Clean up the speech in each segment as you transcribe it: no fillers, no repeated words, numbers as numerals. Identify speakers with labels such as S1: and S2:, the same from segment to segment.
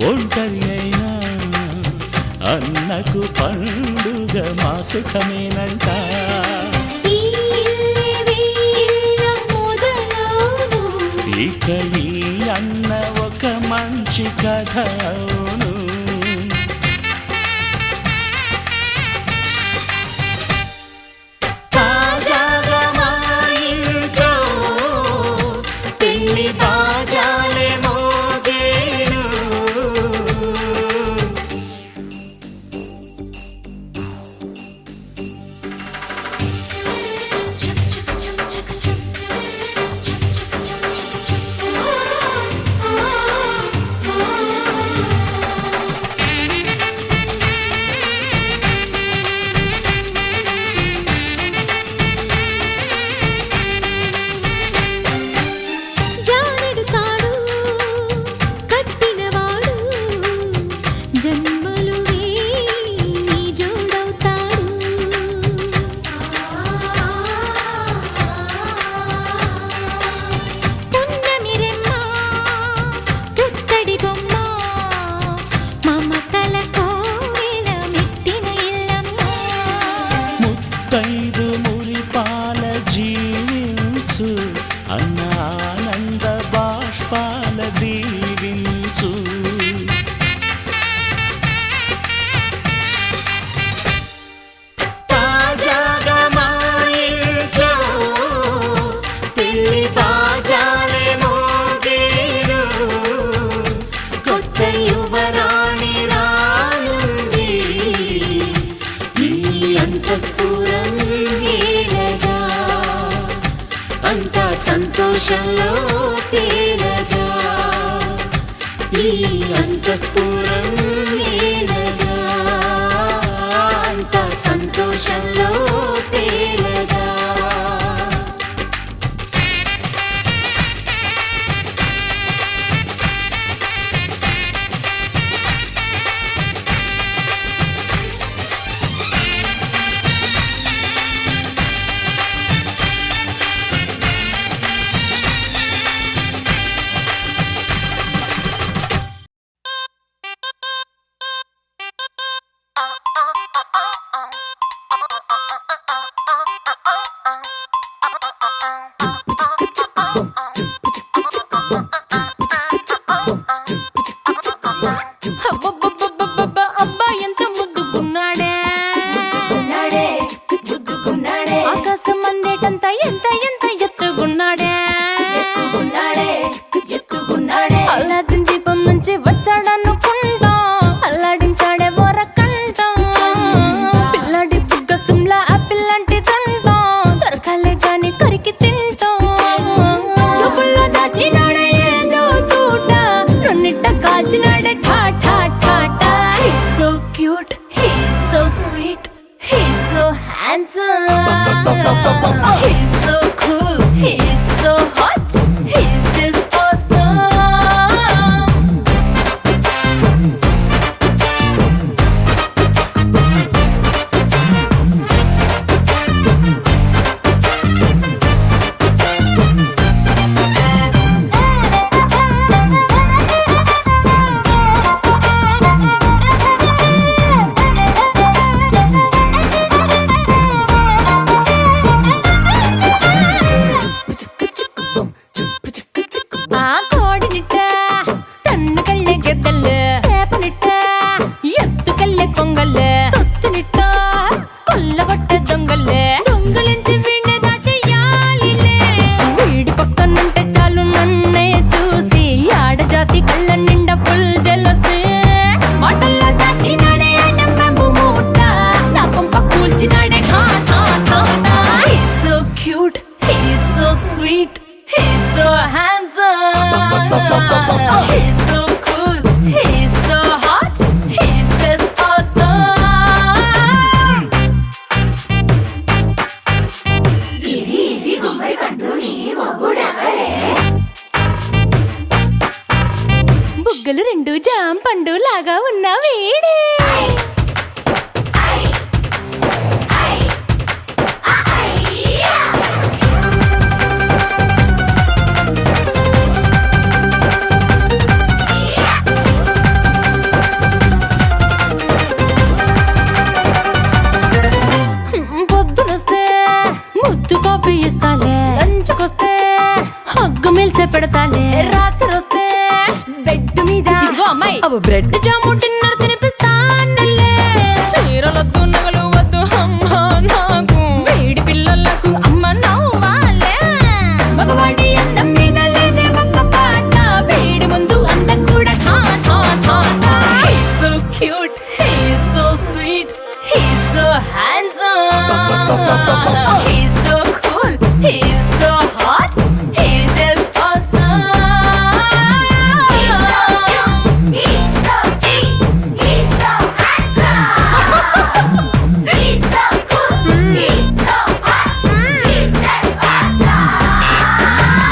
S1: ఒంటరి అయినా అన్నకు పండుగ మా సుఖమేనంట. ఇక ఈ అన్న ఒక మంచి కథ అవును. తాజాగా మా ఇంట్లో పెళ్లి బాజాలే మోగేను. ముత్తైదు మురిపాల జీవించు అన్న ఆనంద బాష్పాల దీవించు. తాజాగా మా ఇంట్లో పెళ్లి బాజాలే మోగేను. కొత్త యువరాణి రానుంది ఈ అంతఃపురం ఏలగా. అంతా సంతోషంలో తేలగా ఈ అంతఃపురం ఏలగా. అంతా సంతోషంలో తేలగా.
S2: అబ్బా ఎంత ముద్దుకున్నాడే, ఆకాశం అందేటంత ఎంత ఎంత ఎత్తుకున్నాడే. అల్లాదిన్ దీపం నుంచి వచ్చాడనుకుంటా, అల్లాడించాడే వరకంట. పిల్లాడి బుగ్గ సిమ్లా ఆపిల్ లాంటి దంట, దొరకాలే గాని కొరికి తింటా. చూపుల్లో దాచినాడే ఏదో తూట, నన్నిట్ట కాచినాడే ఠా ఠా ఠా ఠా. He's so cute, he's so sweet, he's so handsome, he's so cool, he's so hot, he's just awesome. ఆ కోడినిట్ట తన్ను కళ్ళే గెద్దలు, చేపనిట్ట ఎత్తుకల్లే కొంగల్లే, సొత్తునిట్ట కొల్లగొట్టే దొంగల్లే. దొంగలించి వీణ్ణి దాచేయాలిలే, వీడి పక్కనుంటే చాలు నన్నే చూసి ఆడజాతి కళ్ళ నిండా ఫుల్ జెలసీ. మాటల్లో దాచినాడే ఐటమ్ బాంబు మూట, నా పంప కూల్చినాడే ఠా ఠా ఠా ఠా. He's so cute, he's so sweet, he's so handsome, he's so cool, he's so hot, he's just awesome. బుగ్గలు రెండు జామ పండు లాగా ఉన్న వీడే. అవు బ్రెడ్ జాము డిన్నర్ తినిపిస్తానులే. చీరలొద్దు నగలు వద్దు అమ్మా నాకు, వేడి పిల్లలకు అమ్మ నవ్వాలే. మగవాడి అందం మీద లేదే ఒక్క పాట, వేడి ముందు అందం కూడా ఠా ఠా ఠా ఠా. He's so cute, he's so sweet, he's so handsome, he's so cool, he's so hot, he's just awesome.
S1: He's so cute, he's so sweet, he's so handsome, he's so cool, he's so hot, he's just awesome.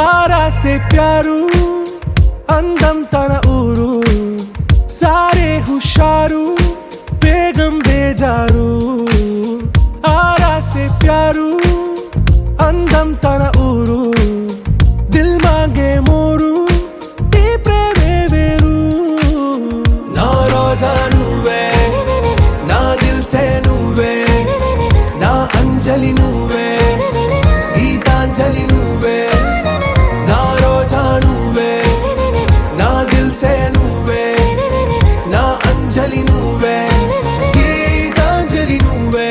S3: आरा से प्यारू అందం తన ఊరు సారే హుషారు బేగం బేజారు. ఆరా से प्यारू అందం తన ఊరు దిల్ మాంగే మోరు ఈ ప్రేమే వేరు. నా రోజా నువ్వే, నా దిల్ సే నువ్వే, నా అంజలి నువ్వే, గీతాంజలి నువ్వే. నా రోజా నువ్వే, నా దిల్ సే నువ్వే, నా అంజలి నువ్వే, గీతాంజలి నువ్వే.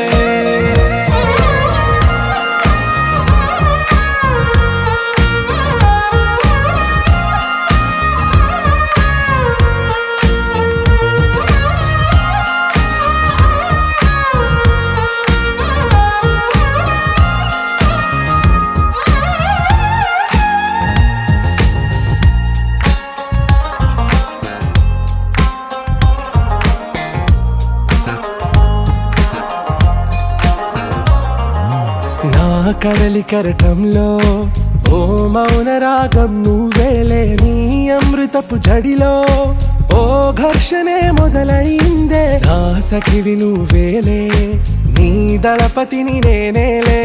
S3: నా కడలి కెరటంలో ఓ మౌన రాగం నువ్వేలే, నీ అమృతపు జడిలో ఓ ఘర్షణే మొదలైందే. నా సఖివి నువ్వేలే, నీ దళపతిని నేనేలే,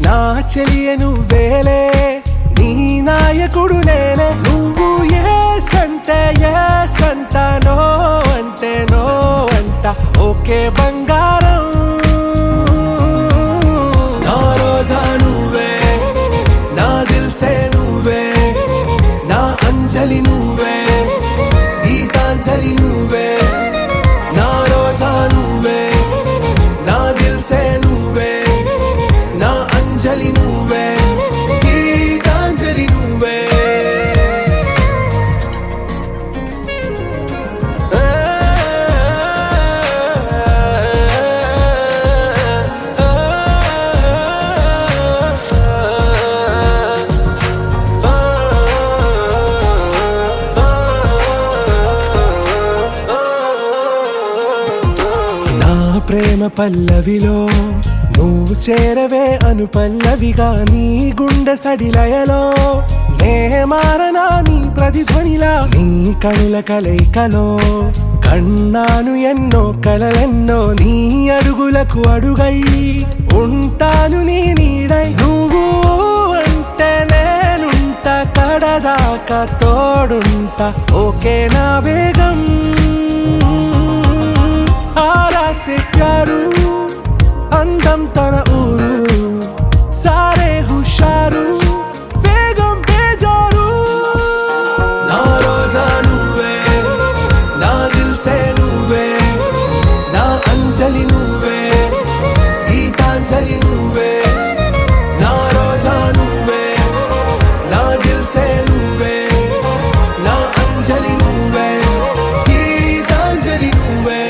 S3: నా చెలియ నువ్వేలే, నీ నాయకుడు నేనే. నువ్వు ఏ సంట నో అంటే నో అంట, ఓకే బంగారం. నా రోజా నువ్వే, నా దిల్ సే నువ్వే, నా అంజలి నువ్వే, గీతాంజలి నువ్వే. నా రోజా నువ్వే, నా దిల్ సే నువ్వే, నా అంజలి నువ్వే, గీతాంజలి నువ్వే. నా ప్రేమ పల్లవిలో నువ్వు చేరవే అను పల్లవిగా, నీ గుండె సడిలయలో నే మారనా నీ ప్రతిధ్వనిలా. నీ కనుల కలయికలో కన్నాను ఎన్నో కలలెన్నో, నీ అడుగులకు అడుగై ఉంటాను నీ నీడై. నువ్వు అంటే నేనుంట కడదాకా తోడుంటా, ఓకే నా బేగం. ఆరా से प्यारू అందం తన ఊరు సారే హుషారు బేగం బేజారు. నా రోజా నువ్వే, నా దిల్ సే నువ్వే, నా అంజలి నువ్వే, గీతాంజలి నువ్వే. నా రోజా నువ్వే, నా దిల్ సే నువ్వే, నా అంజలి నువ్వే, గీతాంజలి నువ్వే.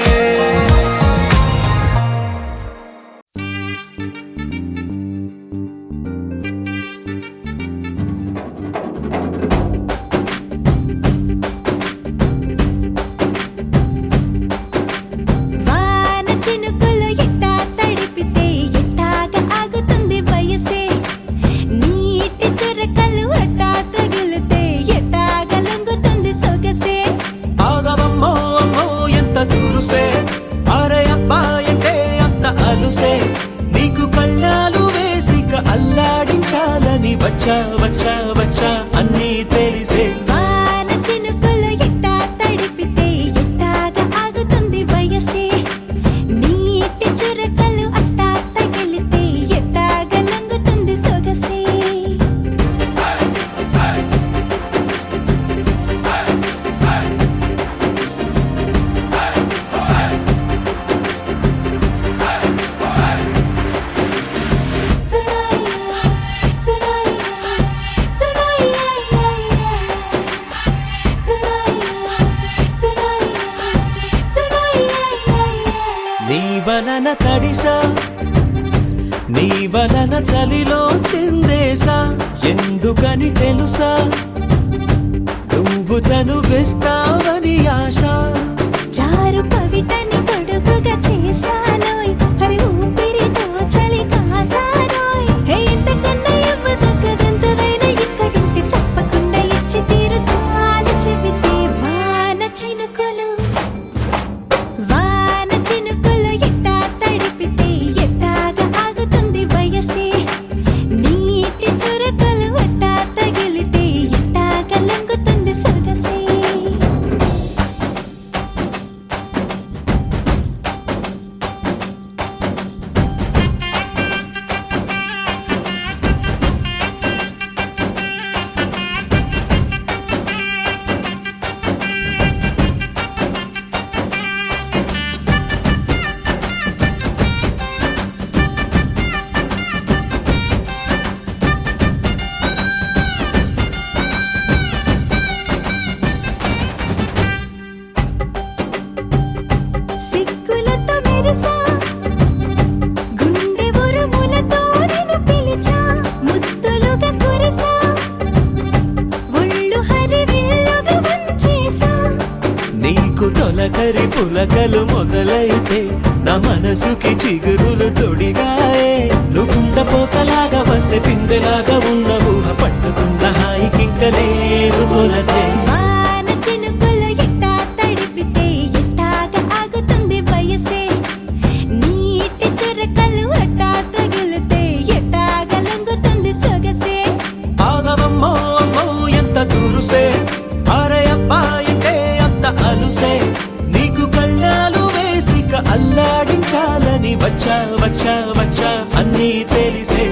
S3: వచ్చా వచ్చా వచ్చా అన్నీ తెలిసే
S2: వాన చినుకులు ఎట్టా తడిపితే ఎట్టాగా ఆగుతుంది వయసే నీటి చురకలు అట్టా తగిలితే ఎట్టాగా లంగుతుంది సొగసే
S3: నీ వలన తడిసా నీ వలన చలిలో చిందేసా ఎందుకని తెలుసా నువ్వు చనువిస్తావని ఆశ
S2: చారు పవిటని కొడుకుగా చేశానోయ్ హరి ఊపిరితో చలి కాసానోయ్ హే ఇంతకన్నా ఇవ్వదగ్గదంతదైనా ఇక్కడుంటే తప్పకుండా ఇచ్చి తీరుతాను చెబితే వాన చినుకులు ఎట్టా తడిపితే ఎట్టాగా ఆగుతుంది వయసే నీటి చురకలు అట్టా తగిలితే ఎట్టాగా లంగుతుంది సొగసే సిగ్గులతో మెరిసా గుండె ఉరుములతో నిన్ను పిలిచా ముద్దులుగా కురిసా ఒళ్ళు హరివిల్లుగా వంచేసా
S3: నీకు తొలకరి పులకలు మొదలైతే నా మనసుకి చిగురులు తొడిగాయే నువ్వుండ పోతలాగా వస్తే పిందెలాగా ఉన్న ఊహ పట్టుతున్న హాయికింక లేదు కొలతే
S2: వాన చినుకులు ఎట్టా తడిపితే ఎట్టాగా ఆగుతుంది వయసే నీటి చురకలు అట్టా తగిలితే ఎట్టాగా లంగుతుంది సొగసే
S3: ఆగవమ్మో అమ్మో ఎంత దురుసే అరే అబ్బాయితే అంత అలుసే నీకు కళ్ళాలు వేసిక అల్లాడించాలని వచ్చా వచ్చా వచ్చా అన్నీ తెలిసే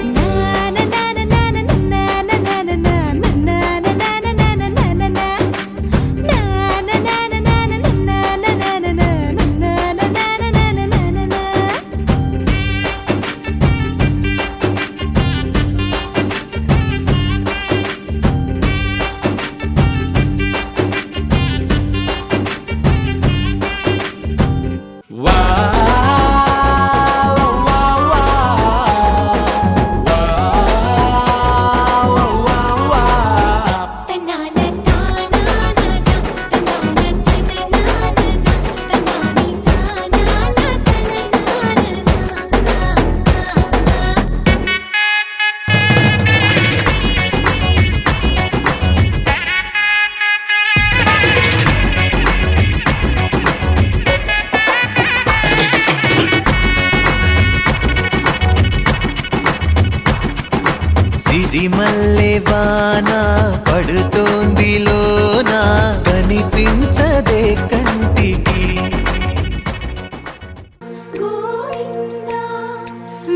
S4: సిరిమల్లె వాన పడుతోంది లోన కనిపించదే కంటికి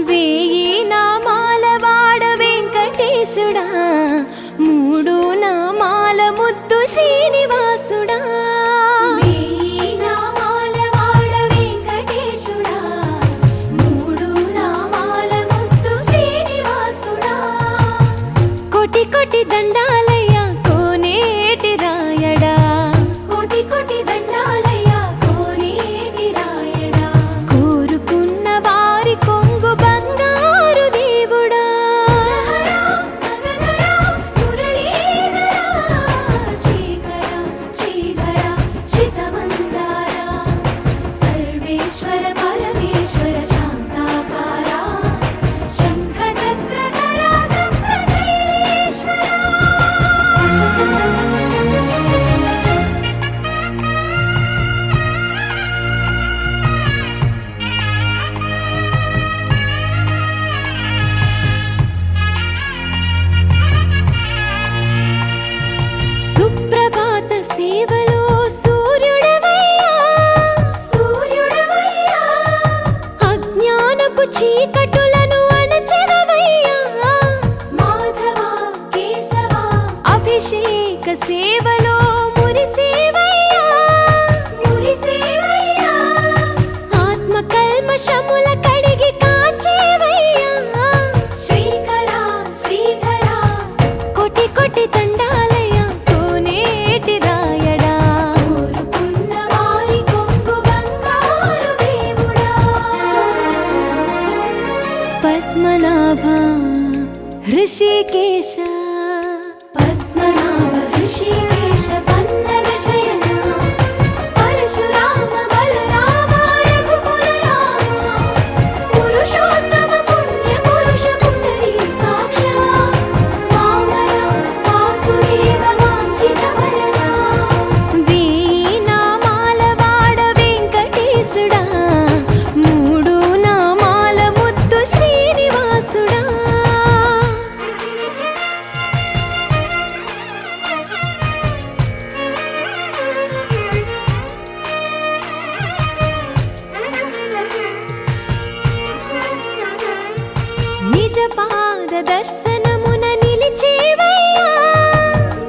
S2: వేయి నామాల వాడ వెంకటేశుడా మూడు నామాల ముద్దు శ్రీనివాసుడా వేయి నామాల వాడ వెంకటేశుడా మూడు నామాల ముద్దు శ్రీనివాసుడా కోటి కోటి దండాలయ్యా కోనేటి రాయడా కోటి కోటి దండాలయ్యా కోనేటి రాయడా కోరుకున్న వారి కొంగు బంగారు దేవుడా సేవలో మురిసేవయ్యా మురిసేవయ్యా ఆత్మ కల్మషముల కడిగి కాచేవయ్యా శ్రీకరా శ్రీధరా కోటి కోటి దండాలయ్యా కోనేటి రాయడా కోరుకున్న వారి కొంగు బంగారు దేవుడా పద్మనాభ ఋషికేశ పద్మనాభ ఋషికేశ పన్నగ శయన పరశురామ బలరామ రఘుకుల రామ పురుషోత్తమ పుణ్య పురుష పుండరీకాక్ష వామన వాసుదేవ వాంఛిత వరద వేయి నామాల వాడ వెంకటేశుడా మూడు నామాల ముద్దు శ్రీనివాసుడా నిజ పాద దర్శనమున నిలిచేవయ్యా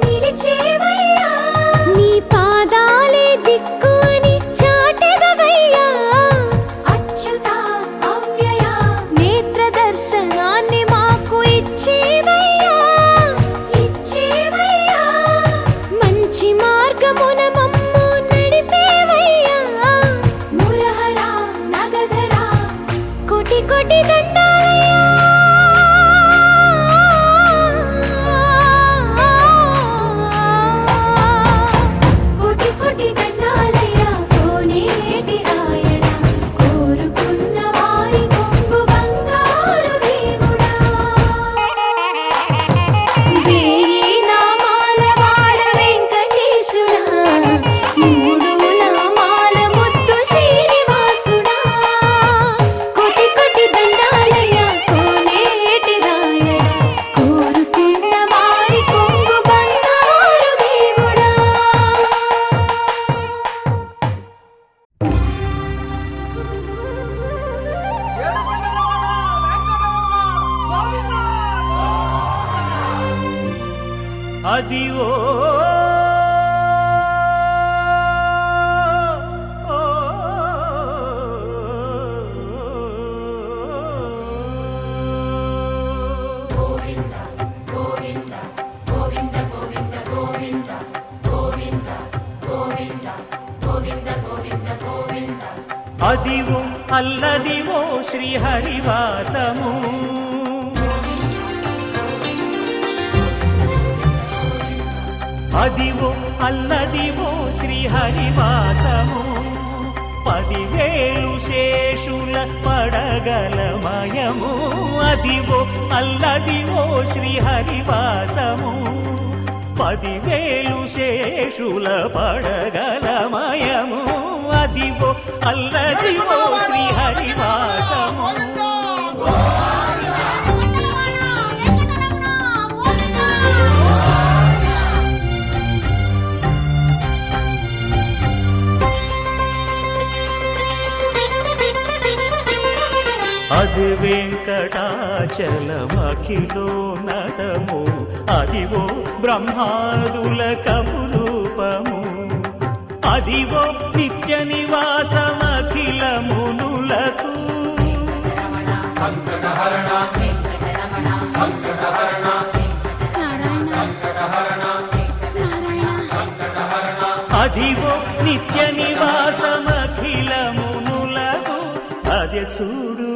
S2: నిలిచేవయ్యా నీ పాదాలే దిక్కు అని చాటెదవయ్యా అచ్యుత అవ్యయ నేత్ర దర్శనాన్ని మాకు ఇచ్చేవయ్యా ఇచ్చేవయ్యా మంచి మార్గమున మమ్ము నడిపేవయ్యా మురహరా నగధరా కోటి కోటి దండాలయ్యా కోటి కోటి దండాలయ్యా కోనేటి రాయడా కోరుకున్న వారి కొంగు బంగారు దేవుడా వేయి నామాల వాడ వెంకటేశుడా మూడు నామాల ముద్దు శ్రీనివాసుడా కోటి కోటి దండాలయ్యా కోనేటి రాయడా కోరుకున్న వారి కొంగు బంగారు దేవుడా
S3: అది ఓ అదివో అల్లదివో శ్రీహరివాసము అదివో అల్లదివో శ్రీహరివాసము 10,000 శేషుల పడగలమయము అదివో అల్లదివో శ్రీహరివాసము 10,000 శేషుల పడగలమయము అదివో అల్లదివో శ్రీహరివాసము అది వెంకటాచలమఖిలో నటము అదివో బ్రహ్మాదుల కపురూపము అదివో నిత్య నివాసమఖిల మునులకు అదివో నిత్య నివాసమఖిల మునులకు అదే చూడు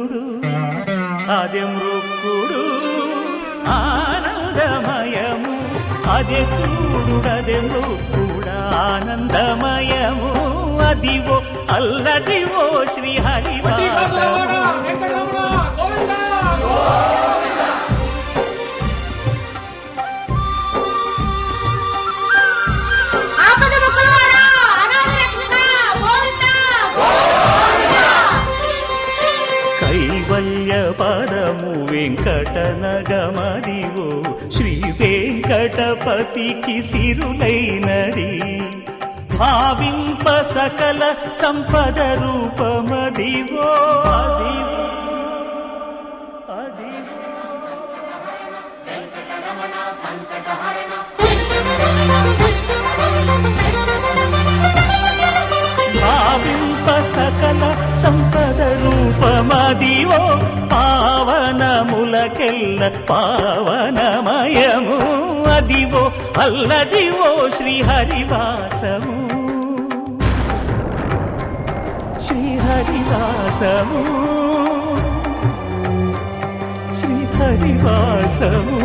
S3: అదే మృక్కుడు ఆనందమయము అదే చూడుడదే మృక్కుడు ఆనందమయము అదివో అల్లదివో శ్రీహరివాసము కైవల్య పదము వెంకటనగమదివో శ్రీ వెంకటపతికి సిరులైనది భావింప సకల సంపద రూపమదివో అదివో అదివో పాపాత్ములకెల్ల పావనమయము అదివో అల్లదివో శ్రీహరివాసము శ్రీహరివాసము శ్రీహరివాసము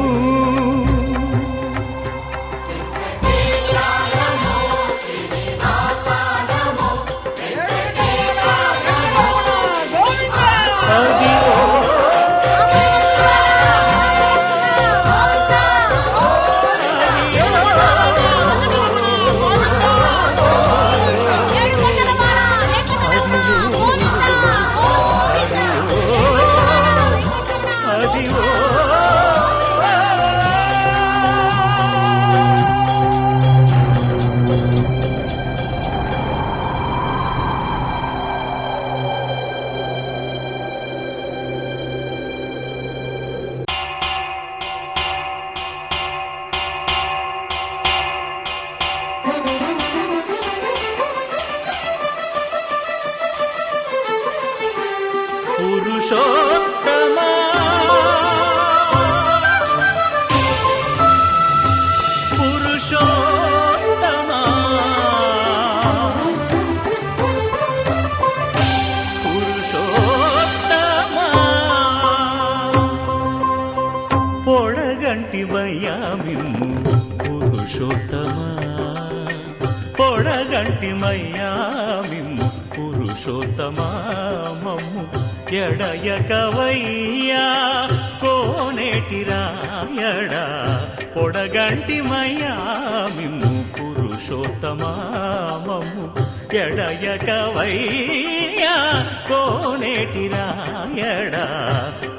S3: పురుషోత్తమా పురుషోత్తమా పురుషోత్తమా పొడగంటివయ్యా మిమ్ము పురుషోత్తమా పొడగంటిమయ్యా మిమ్ము పురుషోత్తమా మమ్ము ఎడయకవయ్యా కోనేటి రాయడా పొడగంటిమయ్యా మిమ్ము పురుషోత్తమా మమ్ము ఎడయకవయ్యా కోనేటి రాయడా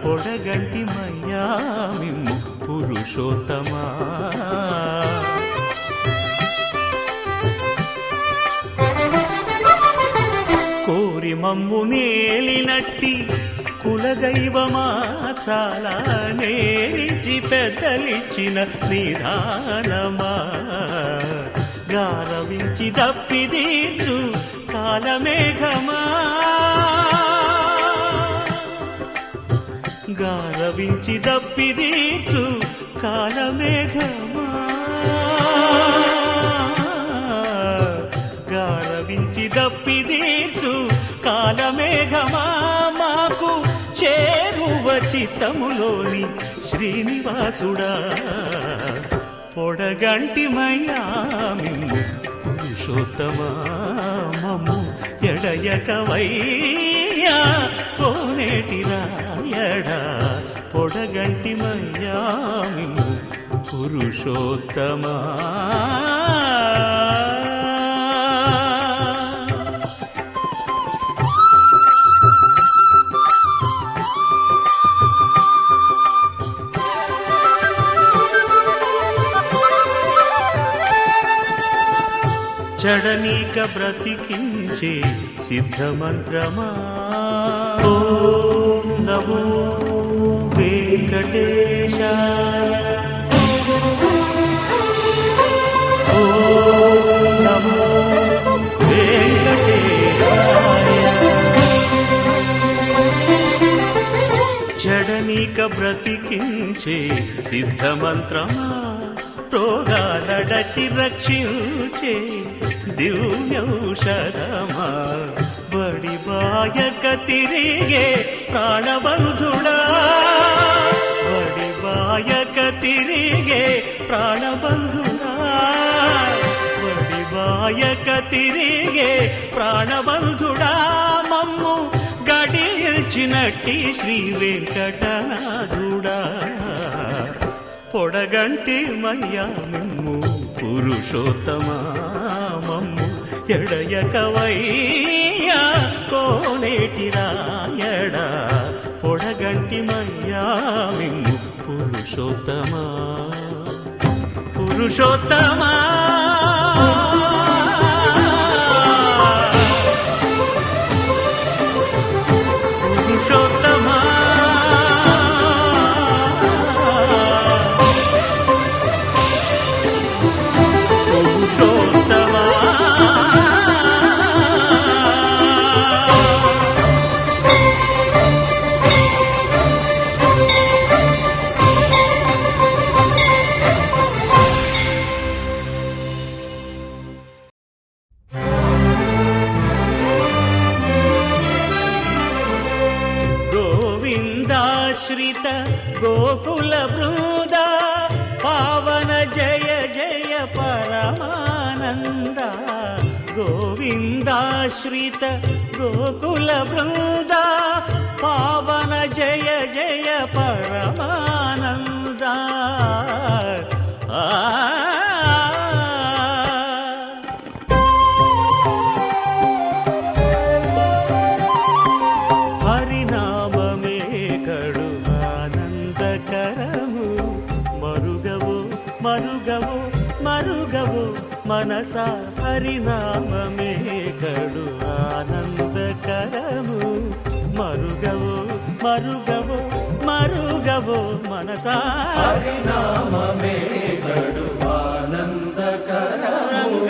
S3: పొడగంటిమయ్యా మిమ్ము పురుషోత్తమా కోరి మమ్ము నేలినట్టి కులదైవమా చాలా నేరిచి పెద్దలిచ్చిన నిదానమా గారవించి దప్పిదీచు కాలమేఘమా గారవించి దప్పిదీచు కాలమేఘమా గారవించి దప్పిదీచు కాలమేఘమా మాకు చేరువ చిత్తములోని శ్రీనివాసుడా పొడగంటిమయ్యా మిమ్ము పురుషోత్తమా మమ్ము ఎడయకవయ్యా కోనేటి రాయడా పొడగంటిమయ్యా మిమ్ము పురుషోత్తమా చడనీక బ్రతికించే సిద్ధమంత్రమా ఓం నమో వెంకటేశాయ ఓం నమో వెంకటేశాయ చడనీక బ్రతికించే సిద్ధమంత్రమా రోగాలడచి రక్షించే దివ్యౌషధమా బడి బాయక తిరిగే ప్రాణబంధుడా బడి బాయక తిరిగే ప్రాణబంధుడా బడి బాయక తిరిగే ప్రాణబంధుడా మమ్ము గడిచినట్టి శ్రీ వెంకటనాథుడా పొడగంటి మయ్యా మిమ్ము పురుషోత్తమా మమ్ము ఎడయకవయ్యా కోనేటి రాయడా పొడగంటి మయ్యా మిమ్ము పురుషోత్తమా పురుషోత్తమా పురుషోత్తమా గోవిందాశ్రిత గోకుల బృంద పావన జయ జయ పరమానంద గోవిందాశ్రిత గోకుల బృంద పావన జయ జయ పరమానంద హరినామమే కడు ఆనందకరము మరుగవో మరుగవో మరుగవో మనస హరినామమే కడు ఆనందకరము మరుగవో మరుగవో మరుగవో మనస హరినామమే కడు ఆనందకరము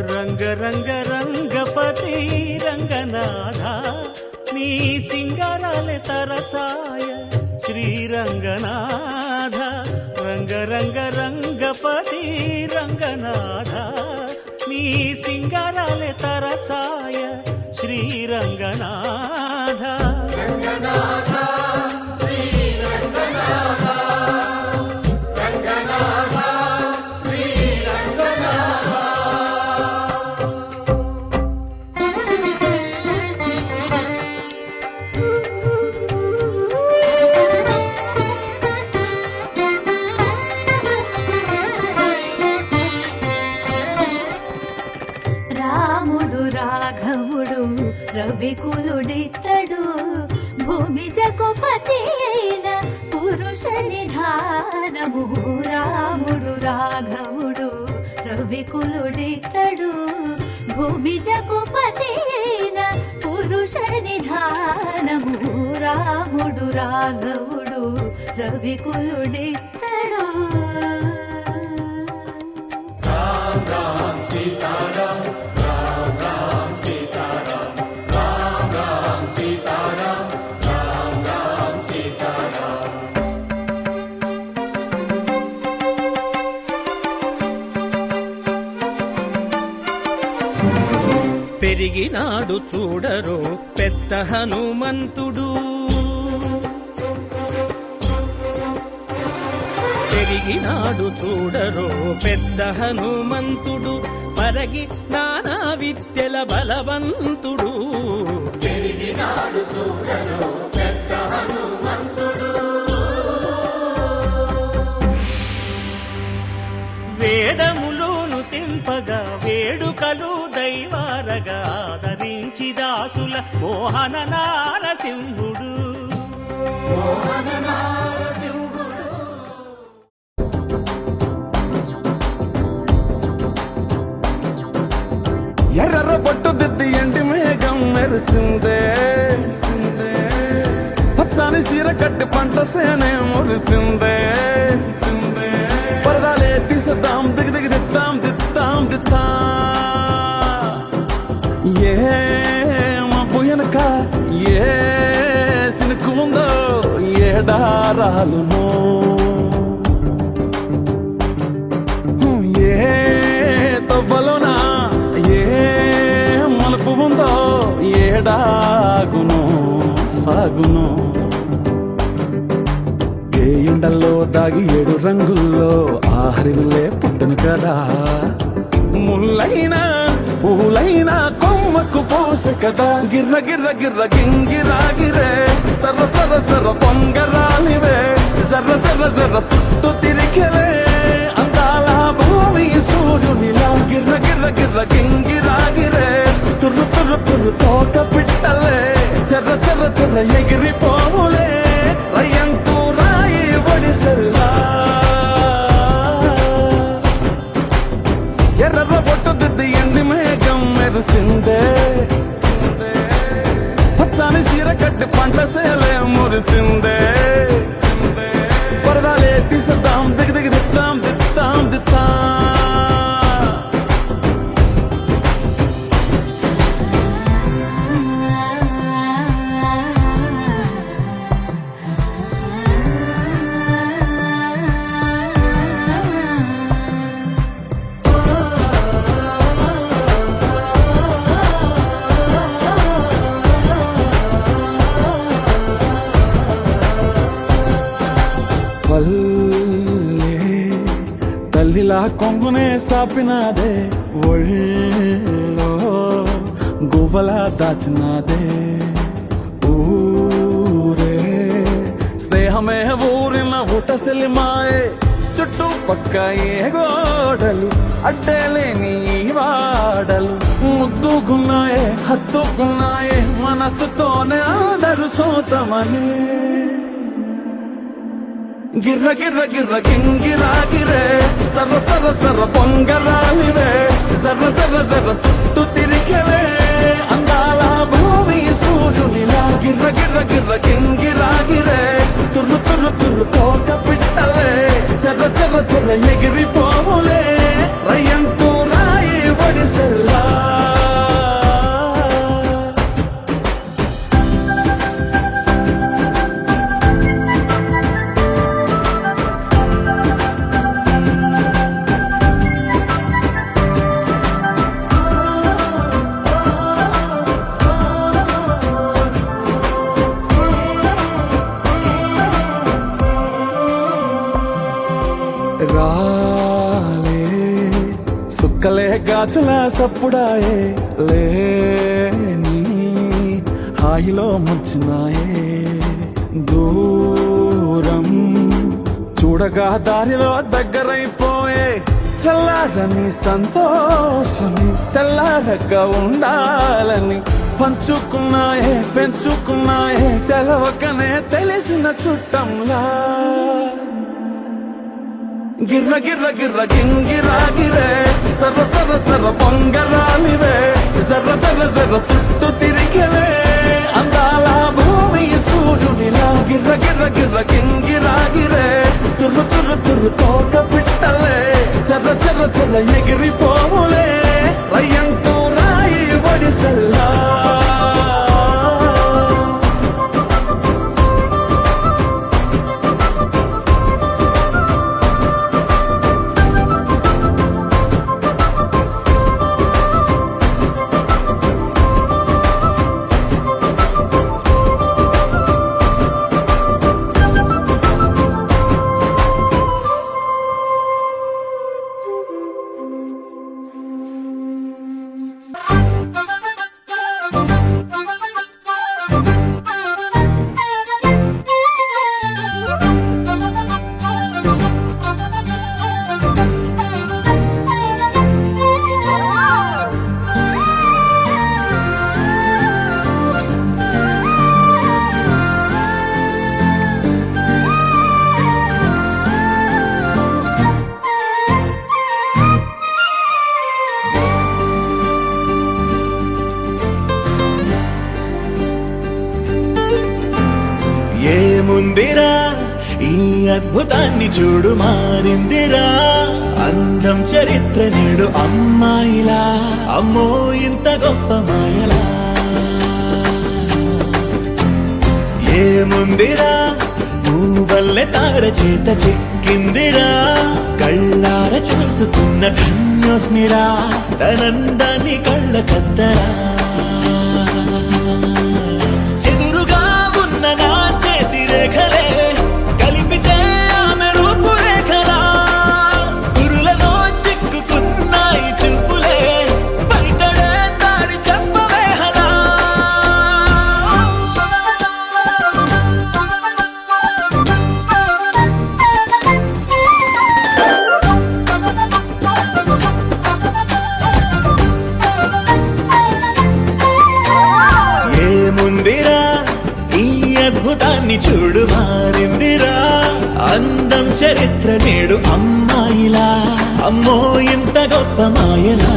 S3: రంగ రంగ రంగపతి రంగనాథ నీ సింగారాలే తరచాయ శ్రీరంగనాథ రంగ రంగ రంగపతి రంగనాథ నీ సింగారాలే తరచాయ శ్రీరంగనాథ
S1: రాముడు రాఘవుడు రవికులుడితడు భూమి జగపతి అయిన పురుష నిధానము రాముడు రాఘవుడు రవికులుడితడు భూమి జగపతి అయిన పురుష నిధానము రాముడు రాఘవుడు రవికులుడితడు
S3: పెరిగినాడు చూడరో పెద్ద హనుమంతుడు పెరిగినాడు చూడరో పెద్ద హనుమంతుడు పరగి నానా విద్యల బలవంతుడు పెరిగినాడు చూడరో పెద్ద హనుమంతుడు వేదములోను తెంపగా వేడుకలు దైవారగా ఆదరించి దాసుల మోహన నారసింహుడు
S5: ఎర్ర బొట్టు దిద్ది ఎండి మేఘం మెరిసిందే పచ్చని సీర కట్టి పంట సేనే మురిసిందే పరదాలే తీసేద్దాం దిగి దిగి దిద్దాం దిద్దాం దిద్దా ఏ మబ్బు వెనక ఏ సినుకు ఉందో ఏడారాలునో ఏ తవ్వలోనా ఏ మలుపు ఉందో ఏడాగును సాగును ఏ ఎండల్లో దాగి 7 రంగుల్లో ఆహరిల్లే పుట్టను కదా ముల్లైనా పూలైనా కొమ్మకు పోసె కదా గిర్ర గిర్ర గిర్ర గింగిరాగిరే సర్ర సర్ర సర్ర పొంగరాలివే జర్ర జర్ర జర్ర సుట్టు తిరిగెలే అందాల భూమి సూర్యునిలా గిర్ర గిర్ర గిర్ర గింగిరాగిరే తుర్రు తుర్రు తుర్రు తోక పిట్టలే చెర్ర చెర్ర చెర్ర ఎగిరిపోవులే రయ్యంటూ రాయి ఒడిసెల్లా ఎర్ర బొట్టు దిద్ది ఎండి మేఘం మెరిసిందే పచ్చని సీర కట్టి పంట సేలే మురిసిందే పరదాలే తీసేద్దాం దిగి దిగి దిద్దాం దిద్దాం దిద్దా కొంగునే సాపినాదే ఒళ్ళో గువ్వలా దాచినాదే ఊరే స్నేహమే ఊరిన ఊటసెలి మాయే చుట్టుపక్క ఏ గోడలు అడ్డలేని ఈ వాడలు ముద్దుకున్నాయే హత్తుకున్నాయే మనసుతోనే అందరు సోతమని గిర్ర గిర్ర గిర్ర గింగిరా గిరే సర సర సర పొంగరాలివే జర జర జర సుట్టు తిరిగవే అందాల భూమి సూర్యునిలా గిర్ర గిర్ర గిర్ర గింగిరా గిరే తుర్రు తుర్రు తుర్రు కోక పిట్టలే జర జర జర ఎగిరిపోవులే రయ్యంటూ రాయి ఒడిసెల్లా రాలే సుక్కలే గాజుల సప్పుడాయే లేని హాయిలో ముంచినాయే దూరం చూడగా దారిలో దగ్గరైపోయే చల్లారని సంతోషమి తెల్లారక ఉండాలని పంచుకున్నాయే పెంచుకున్నాయే తెలవకనే తెలిసిన చుట్టంలా గిర్ర గిర్ర గిర్ర గింగిరా గిరే సర సర సర పొంగరాలివే జర జర జర సుట్టు తిరిగవే అందాల భూమి సూర్యునిలా గిర్ర గిర్ర గిర్ర గింగిరా గిరే తుర్రు తుర్రు తుర్రు కోక పిట్టలే జర జర జర ఎగిరిపోవులే రయ్యంటూ రాయి ఒడిసెల్లా
S4: ఏముందిరా ఈ అద్భుతాన్ని చూడు మారిందిరా అందం చరిత్ర నేడు అమ్మాయిలా అమ్మో ఇంత గొప్ప మాయలా ఏముందిరా నువ్వల్లే తార చేత చిక్కిందిరా కళ్ళార చూసుకున్న ధన్యోస్మిరా తనందాన్ని కళ్ళ కద్దరా చెదురుగా ఉన్న నా చేతి రేఖలే కలిపితే ఆమె రూపురేఖలా గురులలో చిక్కుకున్నాయి చూపులే బయటడే దారి చెప్పవేహలా ఏముందిరా ఈ అద్భుతాన్ని చూడు మారిందిరా అందం చరిత్ర నేడు అమ్మాయిలా అమ్మో ఇంత గొప్ప మాయలా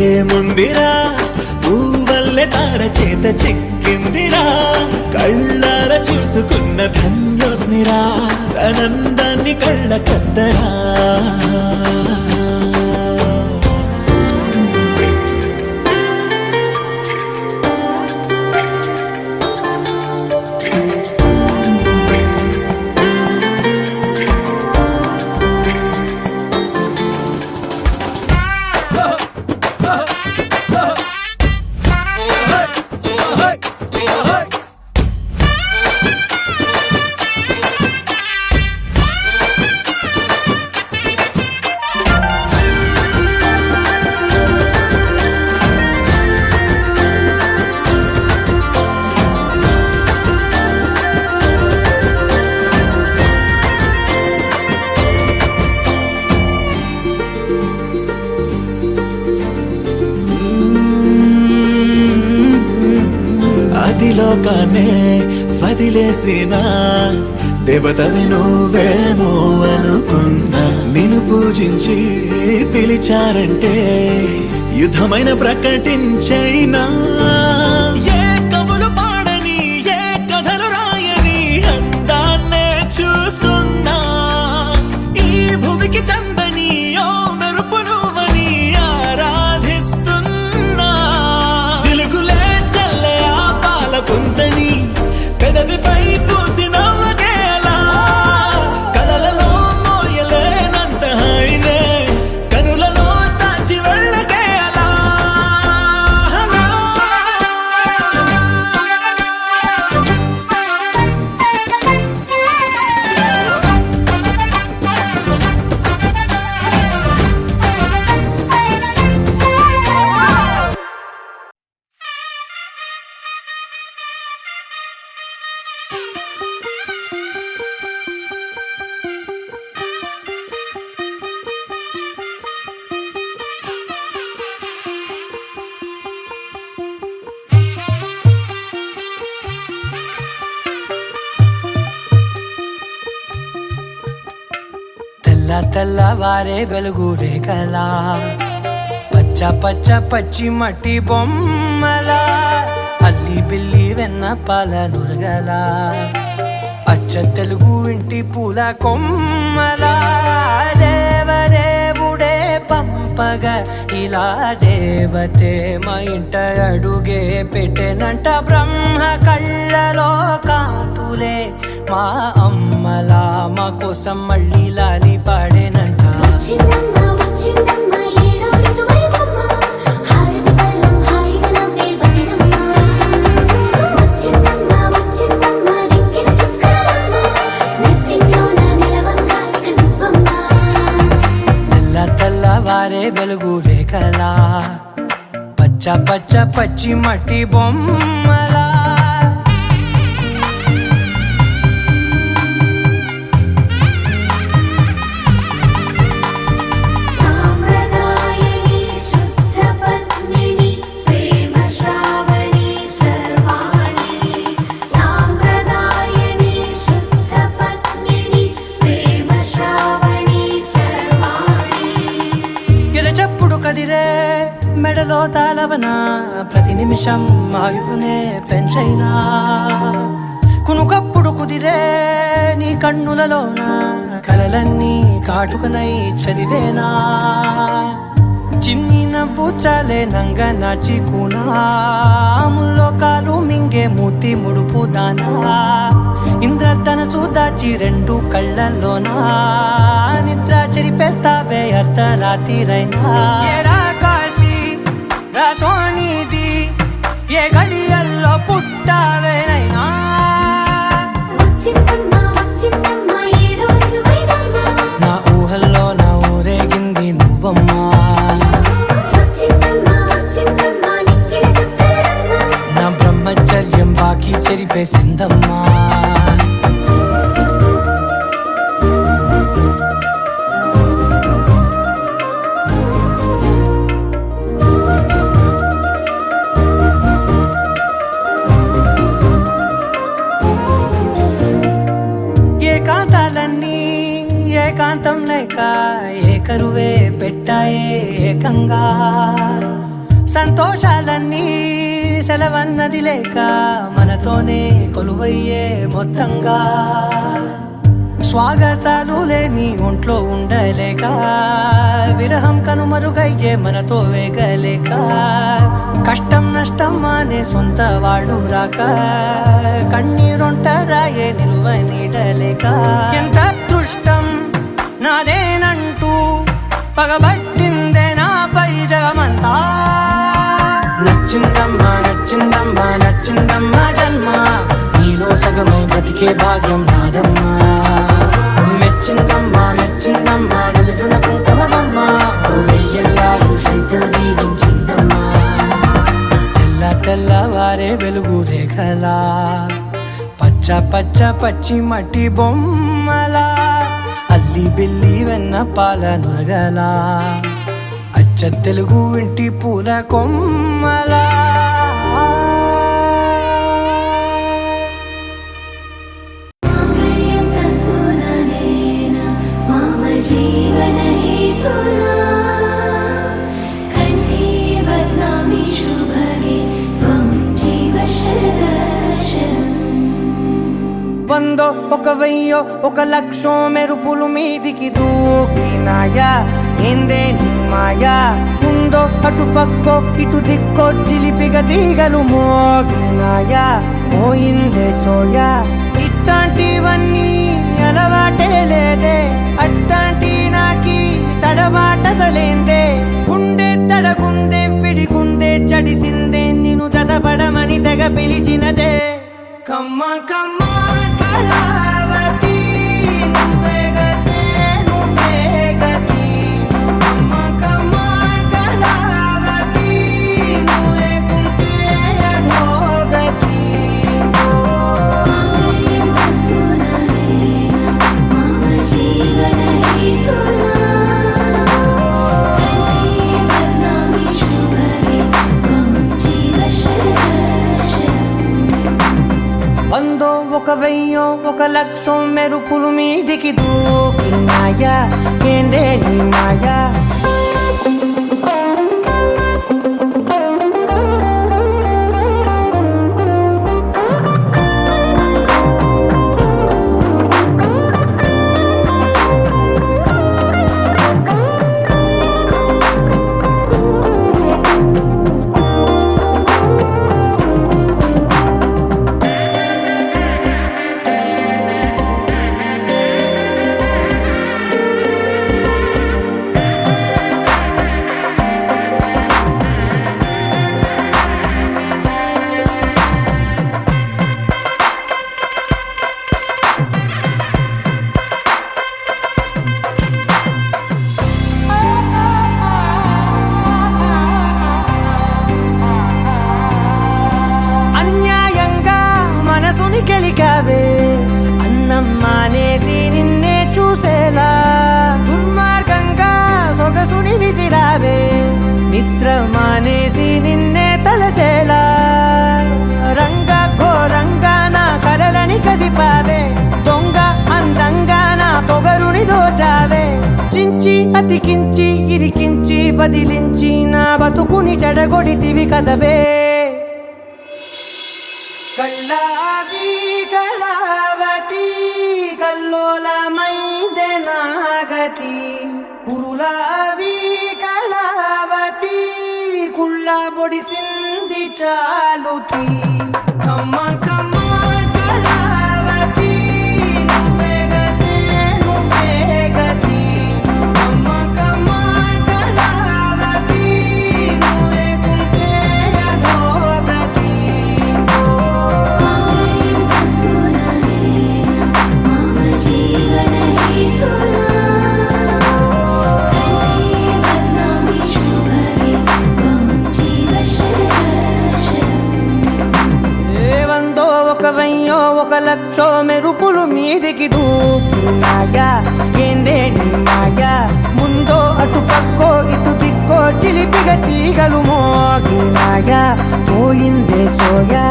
S4: ఏముందిరా పువ్వల్లే తార చేత చిక్కిందిరా కళ్ళార చూసుకున్న ధన్యోస్మిరా తనందాన్ని కళ్ళ కద్దరా లోకాన్నే వదిలేసిన దేవతవి నువ్వేమో అనుకున్నా నిన్ను పూజించి పిలిచారంటే యుద్ధమైన ప్రకటించైనా ఏ కవులు పాడని ఏ కథలు రాయని అందాన్నే చూస్తున్నా ఈ భూమికి చందని ఓ మెరుపు నువ్వని ఆరాధిస్తున్నా చిలుకులే చల్లే ఆ పాల పుంతని పెదవిపై పూసి నవ్వకేలా కలలలో మోయలేనంత హాయినే కనులలో దాచి వెళ్ళకేలా
S6: తెల్లవారే వెలుగు రేఖలా పచ్చ పచ్చ పచ్చి మట్టి బొమ్మలా అల్లి బిల్లి వెన్న పాల నురగలా అచ్చ తెలుగు ఇంటి పూల కొమ్మలా దేవదేవుడే పంపగా ఇలా దేవతే మా ఇంట అడుగే పెట్టెనంట బ్రహ్మ కళ్ళలో కాంతులే మా అమ్మలా మా కోసం మళ్ళీ లాలి పాడేనంట
S1: వచ్చిందమ్మ వచ్చిందమ్మ ఏడో ఋతువైవమ్మ హారతి పళ్ళం హాయిగా నవ్వే వదనమ్మ వచ్చిందమ్మ వచ్చిందమ్మ దిక్కిన చుక్కలమ్మ నెట్టింట్లోన నిలవంగా ఇక నువ్వమ్మ
S6: తెల్లవారే వెలుగు రేఖలా పచ్చ పచ్చ పచ్చి మట్టి బొమ్మలా
S1: సాంప్రదాయని శుద్ధ పద్మిని ప్రేమ శ్రావణి సర్వాణి సాంప్రదాయని శుద్ధ పద్మిని ప్రేమ శ్రావణి సర్వాణి
S6: ఎరచప్పుడు కదిరే మెడలో తాళవన ప్రతి నిమిషం ఆయువునే పెంచైనా కునుకప్పుడు కుదిరే నీ కన్నులలోన కలలన్నీ కాటుకనై చదివేనా చిన్ని నవ్వు చాలే నంగ నాచి కూనాముల్లో కాలు మింగే మూతి ముడుపు దానా ఇంద్రధనసు దాచి రెండు కళ్ళల్లోనా నిద్ర చెరిపేస్తావే అర్ధరాత్రిరైనా ఏరా కాశీ రా సోనిది ఏ గడియల్లో పుట్టావేనైనా
S1: వచ్చిందమ్మ వచ్చిందమ్మ ఏడో ఋతువైవమ్మ
S6: నా ఊహల్లో నా ఊరేగింది నువ్వమ్మా
S1: వచ్చిందమ్మ వచ్చిందమ్మ నిక్కిన చుక్కలమ్మ
S6: నా బ్రహ్మచర్యం బాకీ చెరిపేసిందమ్మా ఏకాంతాలన్నీ ఏకాంతం లేక ఏకరువే పెట్టాయే ఏకంగా సంతోషాలన్నీ సెలవన్నది లేక మనతోనే కొలువయ్యే మొత్తంగా స్వాగతాలు లేని ఒంట్లో ఉండలేక విరహం కనుమరుగయ్యే మనతో వేగలేక కష్టం నష్టం అనే సొంత వాళ్ళు రాక కన్నీరొంటరాయే నిలువ నీడలేక ఎంత అదృష్టం నాదేనంటూ పగబట్టిందే నాపై జగమంతా నచ్చిందమ్మా నచ్చిందమ్మా నచ్చిందమ్మా జన్మ నీలో సగమై బతికే భాగ్యం నాదమ్మా మెచ్చిందమ్మా మెచ్చిందమ్మా నిలుచున కుంకుమమ్మా వెయ్యల్లాగు శంటు దీవించిందమ్మా తెల్లవారే వెలుగు రేఖలా పచ్చ పచ్చ పచ్చి మట్టి బొమ్మలా అల్లి బిల్లి వెన్న పాల నురగలా అచ్చ తెలుగు ఇంటి పూల కొమ్మలా ఒక వెయ్యో ఒక లక్షో మెరుపులు మీదికి దూకినాయా ఏందే నీ మాయా ఉందో అటు పక్కో ఇటు దిక్కో చిలిపిగ తీగలు మోగినాయా పోయిందే సోయా ఇట్లాంటివన్నీ అలవాటే లేదే అట్లాంటి నాకి తడబాటసలేందే గుండె తడగుందే విడిగుందే చడిసిందే నిన్ను చదపడమని తెగ పిలిచినదే కమ్మ కమ్మ కళావతి నువ్వే గతే నువ్వే గతి కమ్మ కమ్మ కళావతి నువ్వే కుంటే అధోగతి
S1: मम जीवन हेतुना कंठे बध्नामि शुभगे त्वं जीव शरदर्शनम्
S6: వందో ఒక వెయ్యో ఒక లక్షో మెరుపులు మీదికి దూకినాయా ఏందే నీ మాయా అన్యాయంగా మనసుని గెలికావే అన్నం మానేసి నిన్నే చూసేలా దుర్మార్గంగా సొగసుని విసిరావే నిద్ర మానేసి నిన్నే తలచేలా రంగా ఘోరంగా నా కలలని కదిపావే దొంగ అందంగా నా పొగరుని దోచావే చించి అతికించి ఇరికించి వదిలించి నా బతుకుని చెడగొడితివి కదవే కళ్ళావి కళావతి కల్లోలమైందే నాగతి కురులావి కళావతి కుళ్ళ బొడిసింది చాలుతి కమ్మ కమ్మ కళావతి నువ్వే గతే నువ్వే గతి కమ్మ కమ్మ కళావతి నువ్వే కుంటే అధోగతి
S1: मम जीवन हेतुना कंठे बध्नामि शुभगे त्वं जीव शरदर्शनम्
S6: వందో ఒక వెయ్యో ఒక లక్షో మెరుపులు మీదికి దూకినాయా ఏందే నీ మాయా ముందో అటు పక్కో ఇటు దిక్కో చిలిపిగ తీగలు మోగినాయా పోయిందే సోయా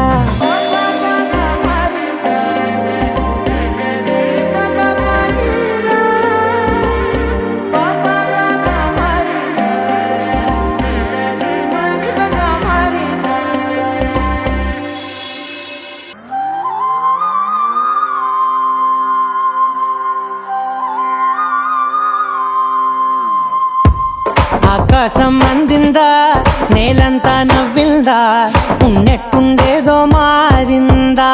S6: ఆకాశం అందిందా నేలంతా నవ్విందా ఉన్నట్టుండేదో మారిందా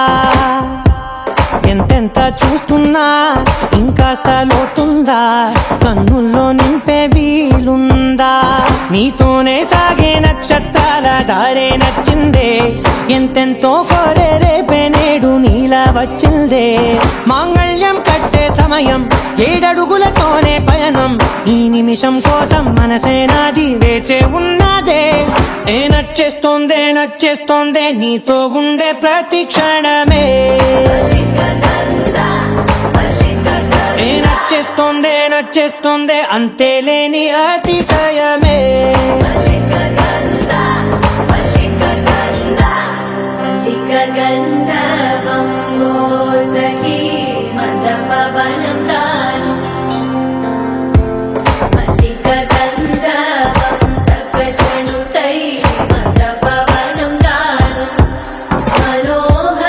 S6: ఎంతెంత చూస్తున్నా ఇంకాస్త లోతుందా కన్నుల్లో నింపే వీలుందా నీతోనే సాగే నక్షత్రాల దారే నచ్చిందే ఎంతెంతో కోరే రేపే నేడు నీలా వచ్చిందే మాంగళ్యం కట్టే సమయం ఏడడుగులతోనే పయనం ఈ నిమిషం కోసం మనసే నాది వేచే ఉన్నదే ఏ నచ్చేస్తోందే నచ్చేస్తోందే నీతో ఉండే ప్రతి క్షణమే ఏ నచ్చేస్తోందే నచ్చేస్తోందే అంతేలేని అతిశయమే
S1: గంధవం సఖీ మద పవనం తాను మల్లిక గంధవం తగచణుతై మద పవనం తాను మనోహర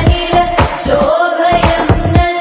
S1: నిల శోభయం నల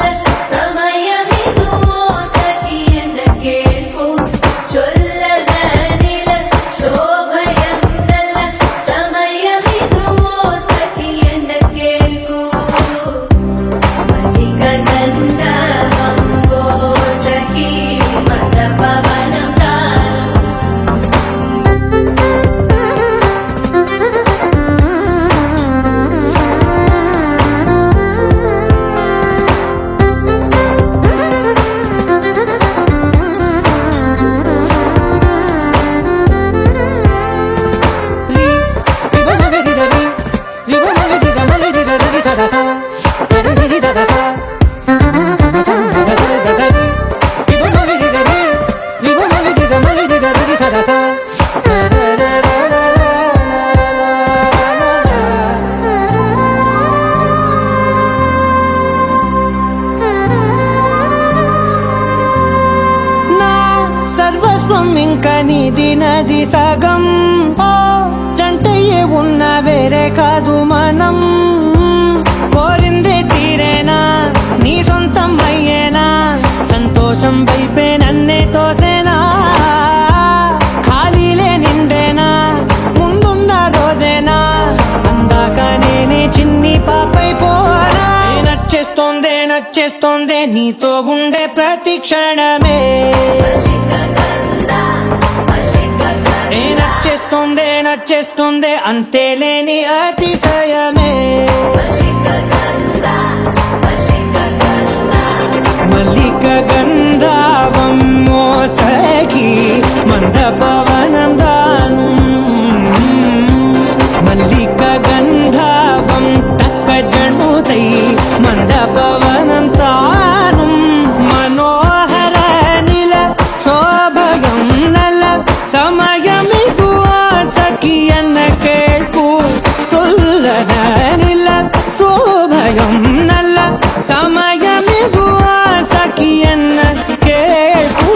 S6: నీది నది సగం ఓ జంటయ్యే ఉన్న వేరే కాదు మనం కోరిందే తీరేనా నీ సొంతం అయ్యేనా సంతోషం వైపే నన్నే తోసేనా ఖాళీలే నిండేనా ముందుందా రోజేనా అందాక నేనే చిన్ని పాపై పోనా నచ్చేస్తోందే నీతో ఉండే ప్రతి క్షణమే నచ్చేస్తోందే అంతేలేని అతిశయమే మల్లిక గంధావం మోసకి మంద పవనం దాను మల్లిక గంధావం తక్క జణుదై మంద పవనం తాను మనోహర నిల శోభయం నల సమయమిగు ఆసకి అన్న కేൾపు చొల్లన నిల శోభయం నల్ల సమయమిగు ఆసకి అన్న కేൾపు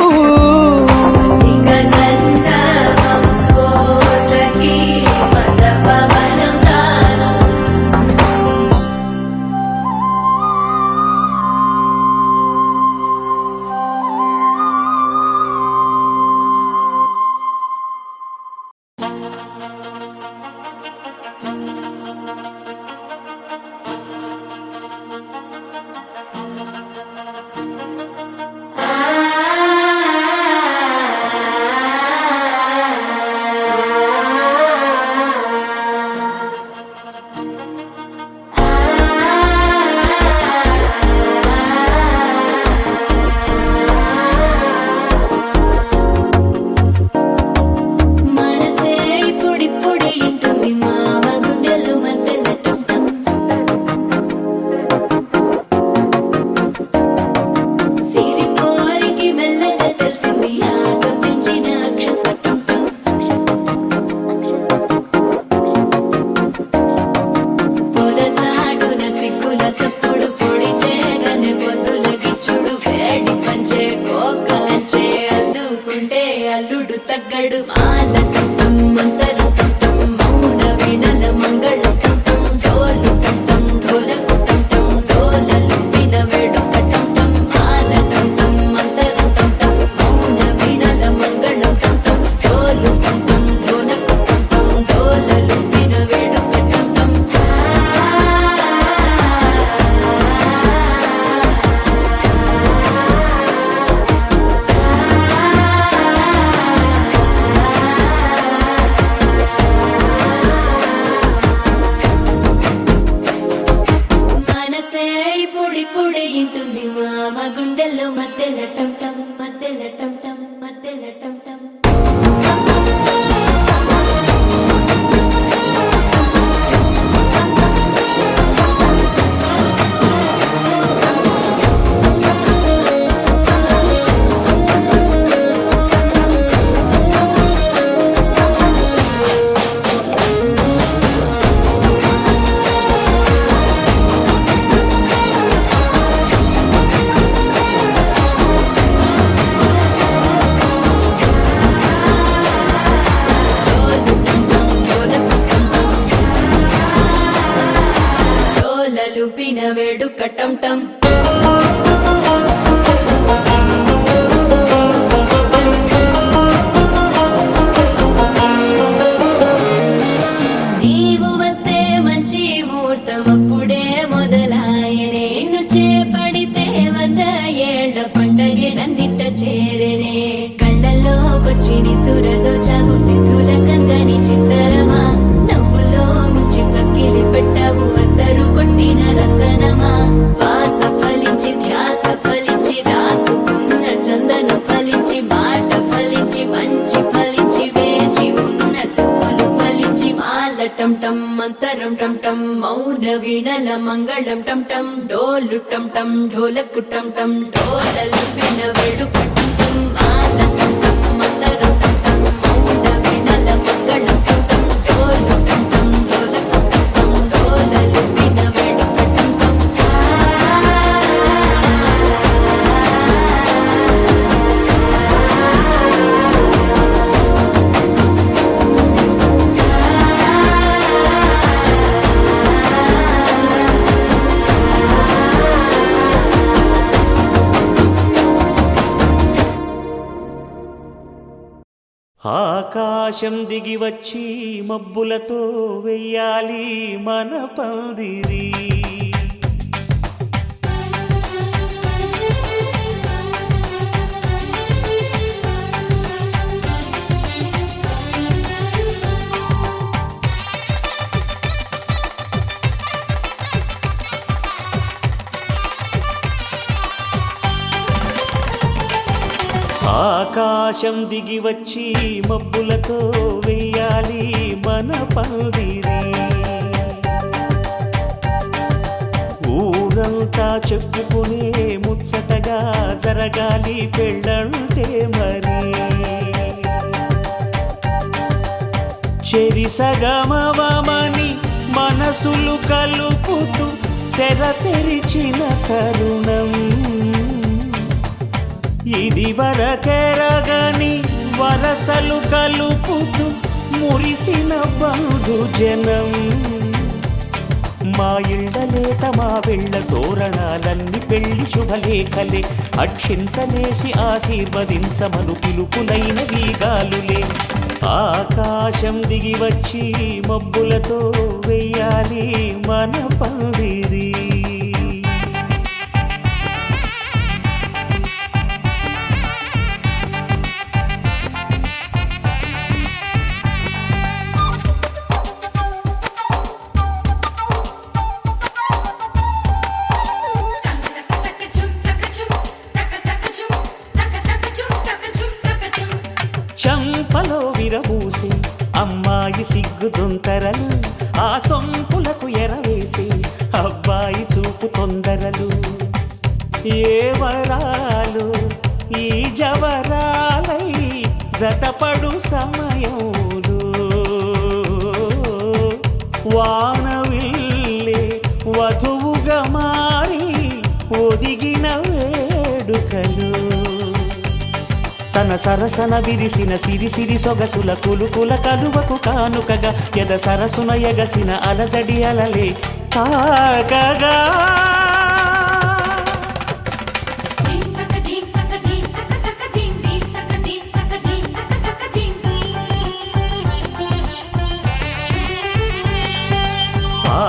S2: అల్లుడు తగ్గడు మాల టం మంతర టం మౌన వినల మంగళ టం డోలు టం ఢోలకు టం డోలలు విన వేడుక టం మాల టం మంతర టం మౌన వినల మంగళ టం డోలు టం ఢోలకు టం డోలలు విన వేడుక టం పొడి ఇంటుంది మామ గుండెల్లో మధ్యల టం టం మధ్యల టం టం మధ్యల టం టం లూపిన వేడుక టం టం నీవు వస్తే మంచి ముహూర్తం అప్పుడే మొదలాయనే నిన్ను చేపడితే 100 ఏళ్ల పండగే నన్నిట్ట చేరనే కళ్ళల్లోకొచ్చి నిద్దురదో చావు సిద్ధుల కందని చిత్తరమా నవ్వులో ముంచి చక్కిలి పెట్టావు అద్దరు కొట్టిన రతనమా శ్వాస ఫలించి ధ్యాస ఫలించి రాసుకున్న చందన ఫలించి మాట ఫలించి మంచి ఫలించి వేచి ఉన్న చూపులు ఫలించి మాల టం టం మంతరం టం టం మౌన వీణల మంగళం టం టం డోలు టం టం ఢోలకు టం టం డోలలు విన వేడుక టం టం మాల టం టం మంతరం టం టం మౌన వీణల మంగళం టం టం డోలు టం టం ఢోలకు టం టం డోలలు విన వేడుక టం టం
S3: ఆకాశం దిగి వచ్చి మబ్బులతో వెయ్యాలి మన పందిరి. ఆకాశం దిగి వచ్చి మబ్బులతో వెయ్యాలి మన పందిరి. ఊరంతా చెప్పుకునే ముచ్చటగా జరగాలి పెళ్ళంటే మరి. చెరిసగమవమని మనసులు కలుపుతూ తెర తెరిచిన తరుణం. ఇది వరకెరగని వరసలు కలుపుతూ మురిసిన బంధుజనం. మా ఇళ్ళలేత మా వెళ్ళ తోరణాలన్నీ పెళ్లి శుభలేఖలే. అక్షింతలేసి ఆశీర్వదించమను పిలుపులైన వీగాలులే. ఆకాశం దిగి వచ్చి మబ్బులతో వెయ్యాలి మన పందిరి. చంపలో విరబూసి అమ్మాయి సిగ్గుదొంతరలు. ఆ సొంపులకు ఎరవేసి అబ్బాయి చూపు తొందరలు. ఏ వరాలు ఈ జవరాలై జతపడు సమయంలో. వానవిల్లే వధువుగా మారి ఒదిగిన వేడుకలు. తన సరసన విరిసిన సిరిసిరి సొగసుల కులుకుల కలువకు కానుకగా ఎద సరసున ఎగసిన అలజడి అలలే తాకగా.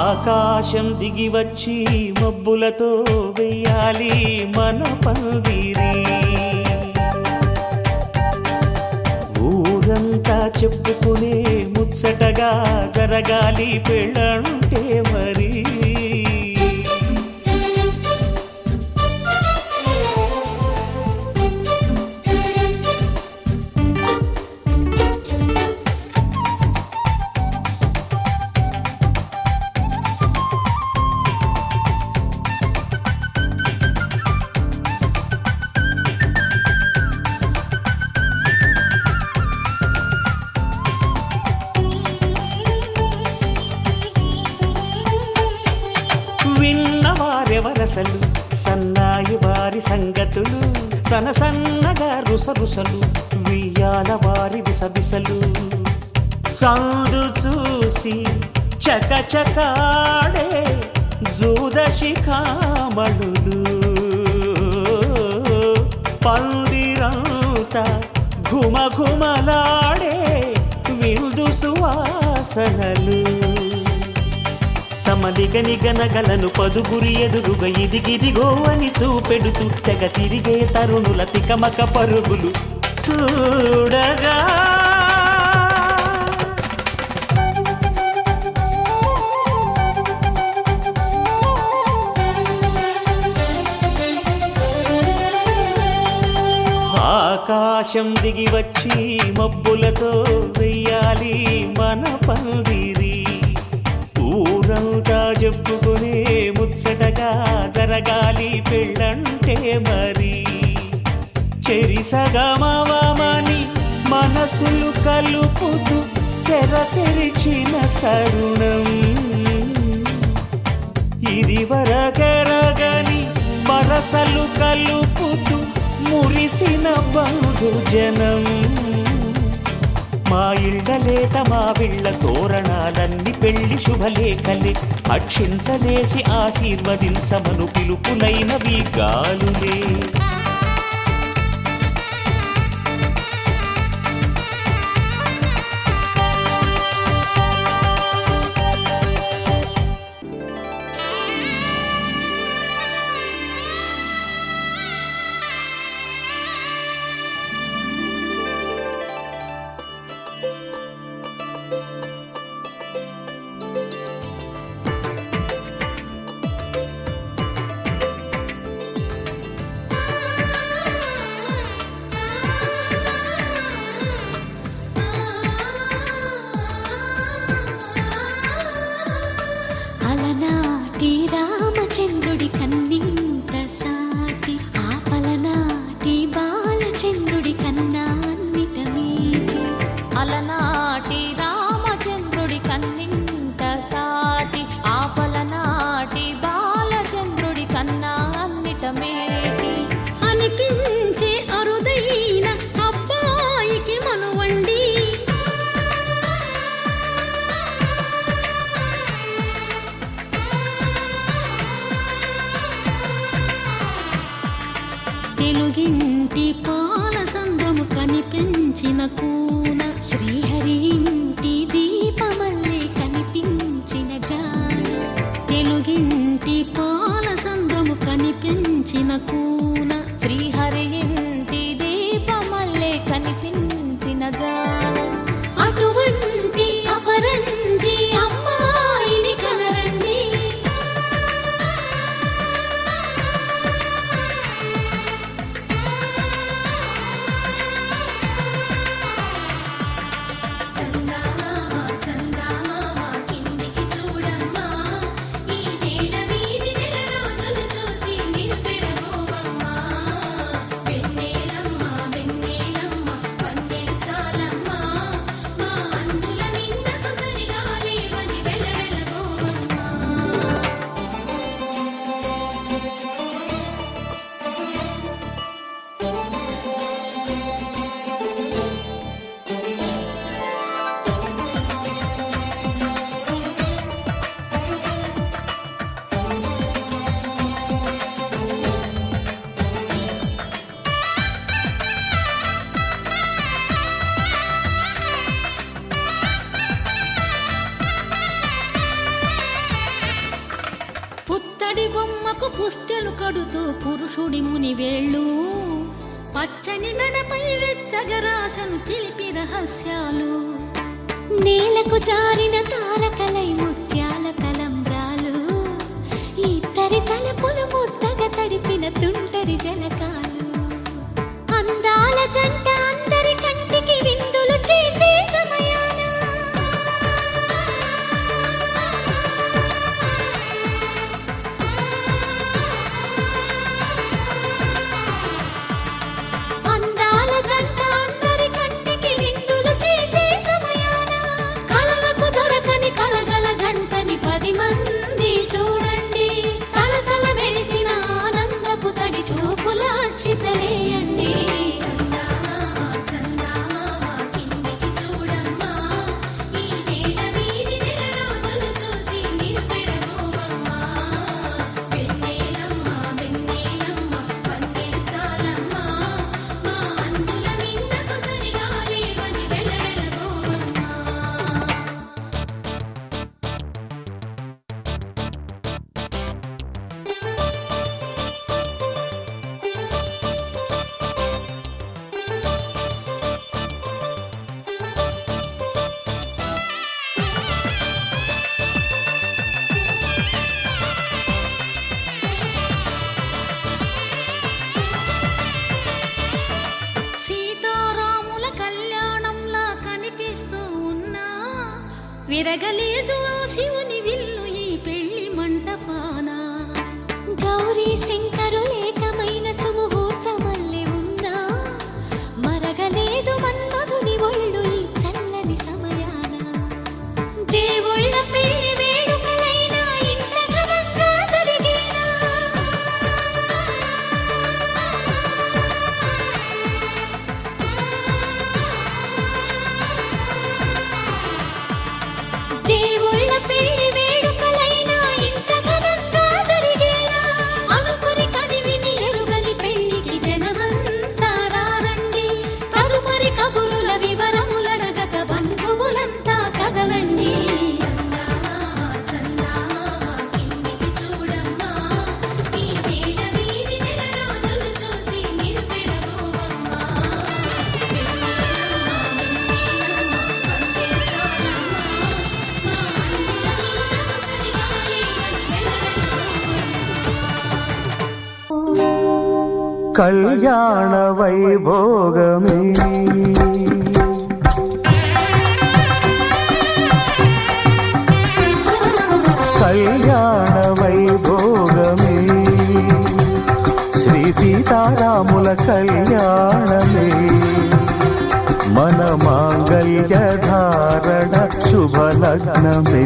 S3: ఆకాశం దిగి వచ్చి మబ్బులతో వెయ్యాలి మన పందిరి. ఊరంతా చెప్పుకునే ముచ్చటగా జరగాలి పెళ్ళంటే మరి. విన్నవారెవరసలు సన్నాయి వారి సంగతులు. సనసన్నగా రుసరుసలు వియ్యాల వారి విసవిసలు. సందు చూసి చకచకాడే జూదశిఖామణులు. పందిరంతా ఘుమఘుమలాడే విందు సువాసనలు. తమ నిగనిగనగలను పదుగురి ఎదురుగా ఇదిగిదిగో అని చూపెడుతూ తెగ తిరిగే తరుణుల తికమక పరుగులు చూడగా. ఆకాశం దిగి వచ్చి మబ్బులతో వెయ్యాలి మన పందిరి. ఊరంతా చెప్పుకునే ముచ్చటగా జరగాలి పెళ్ళంటే మరి. చెరిసగమవమని మనసులు కలుపుతూ తెర తెరిచిన తరుణం. ఇది వరకెరగని వరసలు కలుపుతూ మురిసిన బంధుజనం. మా ఇళ్ళలేత మా వీళ్ళ తోరణాలన్నీ పెళ్లి శుభలేఖలే. అక్షింతలేసి ఆశీర్వదించమను పిలుపులైన వీగాలులే.
S7: తెలుగింటి పాల సంద్రము కనిపించిన కూన
S2: శ్రీహరి ఇంటి దీపమల్లే కనిపించిన జాడ
S7: తెలుగింటి పాల సంద్రము కనిపించిన కూన
S2: శ్రీహరి ఇంటి దీపమల్లే కనిపించిన జాడ
S7: అటువంటి అపరంజి అమ్మాయిని కనరండి చందమామ చందమామ కిందికి చూడమ్మా ఈ నేల మీది నెల రోజులు చూసి నివ్వెరపోవమ్మా వెన్నెలమ్మ వెన్నెలమ్మ వన్నెలు చాలమ్మా మా అందుల నిన్నకు సరిగా లేవని వెలవెలబోవమ్మా పుత్తడి బొమ్మకు పుస్తెలు కడుతూ పురుషుడి ముని వేళ్ళు పచ్చని నడపై వెచ్చగరాసను చిలిపి రహస్యాలు
S2: నేలకు జారిన తారకలై ముత్యాల తలంబ్రాలు ఇద్దరి తలపులు ముద్దగా తడిపిన తుంటరి జలకాలు అందాల జంట అందరి కంటికి విందులు చేసే సమయాన అందాల జంట అందరి కంటికి విందులు చేసే సమయాన కలలకు దొరకని కలగల జంటని 10 మంది చూడండి తలతల మెరిసిన ఆనందపు తడి చూపుల అక్షితలేయండి చందమామ చందమామ కిందికి చూడమ్మా ఈ నేల మీది నెల రోజులు చూసి నివ్వెరపోవమ్మా వెన్నెలమ్మ వెన్నెలమ్మ వన్నెలు చాలమ్మా మా అందుల నిన్నకు సరిగా లేవని వెలవెలబోవమ్మా సీతారాముల కళ్యాణంలా కనిపిస్తూ ఉన్నా విరగలేదు ఆ శివుని విల్లు ఈ పెళ్లి మంటపాన గౌరీ శంకరులేకమైన సుముహూర్తమల్లె ఉన్నా మరగలేదు మన్మధుని ఒళ్ళు ఈ చల్లని సమయాన
S7: దేవుళ్ళ పెళ్లి వేడుకలైనా ఇంత ఘనంగా జరిగేనా దేవుళ్ళ పెళ్లి వేడుకలైనా ఇంత ఘనంగా జరిగేనా అనుకుని కనివిని ఎరుగని పెళ్లికి జనమంతా రారండి తదుపరి కబురుల వివరములడగక బంధువులంతా కదలండి చందమామ చందమామ కిందికి చూడమ్మా ఈ నేల మీది నెల రోజులు చూసి నివ్వెరపోవమ్మా వెన్నెలమ్మ వెన్నెలమ్మ వన్నెలు చాలమ్మా మా అందుల నిన్నకు సరిగా లేవని వెలవెలబోవమ్మా
S3: కళ్యాణ వైభోగమే కళ్యాణ వైభోగమే శ్రీ సీతారాముల కళ్యాణమే మన మాంగళ్య ధారణ శుభలగ్నమే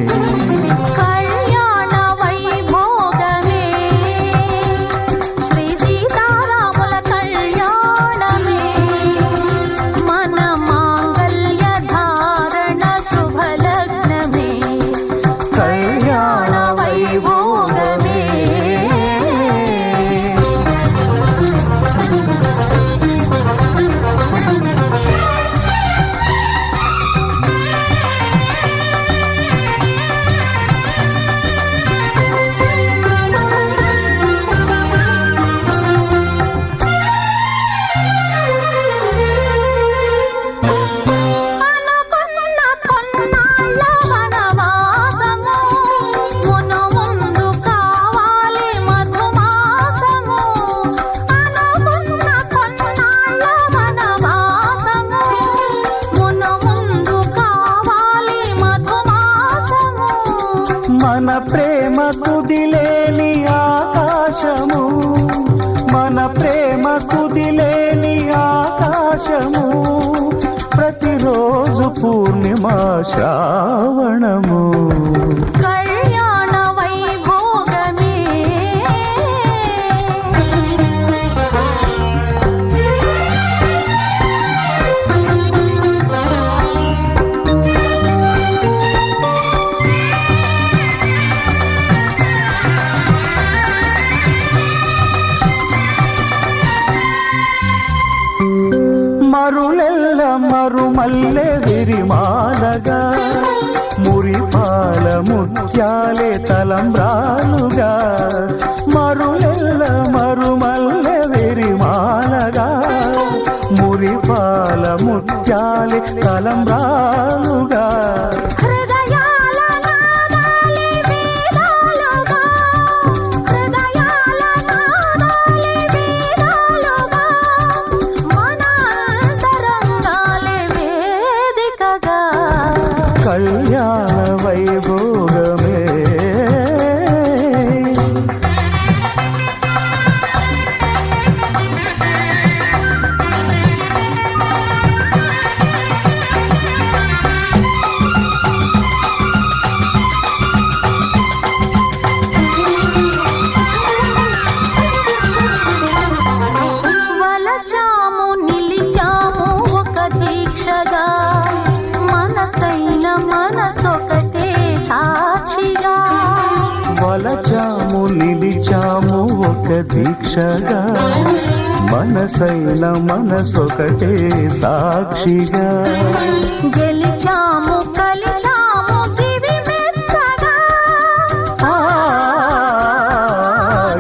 S7: కళ్యాణ వైభోగమే శ్రీ సీతారాముల కళ్యాణమే మన మాంగళ్య ధారణ శుభలగ్నమే
S3: కళ్యాణ వైభోగమే మన ప్రేమ కుదిలేని ఆకాశము, మన ప్రేమ కుదిలేని ఆకాశము, ప్రతిరోజు పూర్ణిమ శ్రావణము.
S7: కళ్యాణ వైభోగమే
S3: మరులెల్ల మరుమల్లె విరిమాలగా, మురిపాల ముత్యాలే తలంబ్రాలుగా. మరులెల్ల మరుమల్లె విరిమాలగా, మురిపాల ముత్యాలే తలంబ్రాలుగా.
S7: హృదయాల నాదాలే వేదాలుగా, హృదయాల నాదాలే వేదాలుగా, మన అంతరంగాలే వేదికగా.
S3: కళ్యాణ వైభోగమే
S7: వలచాము నిలిచాము ఒక దీక్షగా, మనసైన మనసొకటే సాక్షిగా.
S3: వలచాము నిలిచాము ఒక దీక్షగా, మనసైన మనసొకటే సాక్షిగా.
S7: గెలిచాము కలిశాము దివి మెచ్చగా,
S3: ఆ,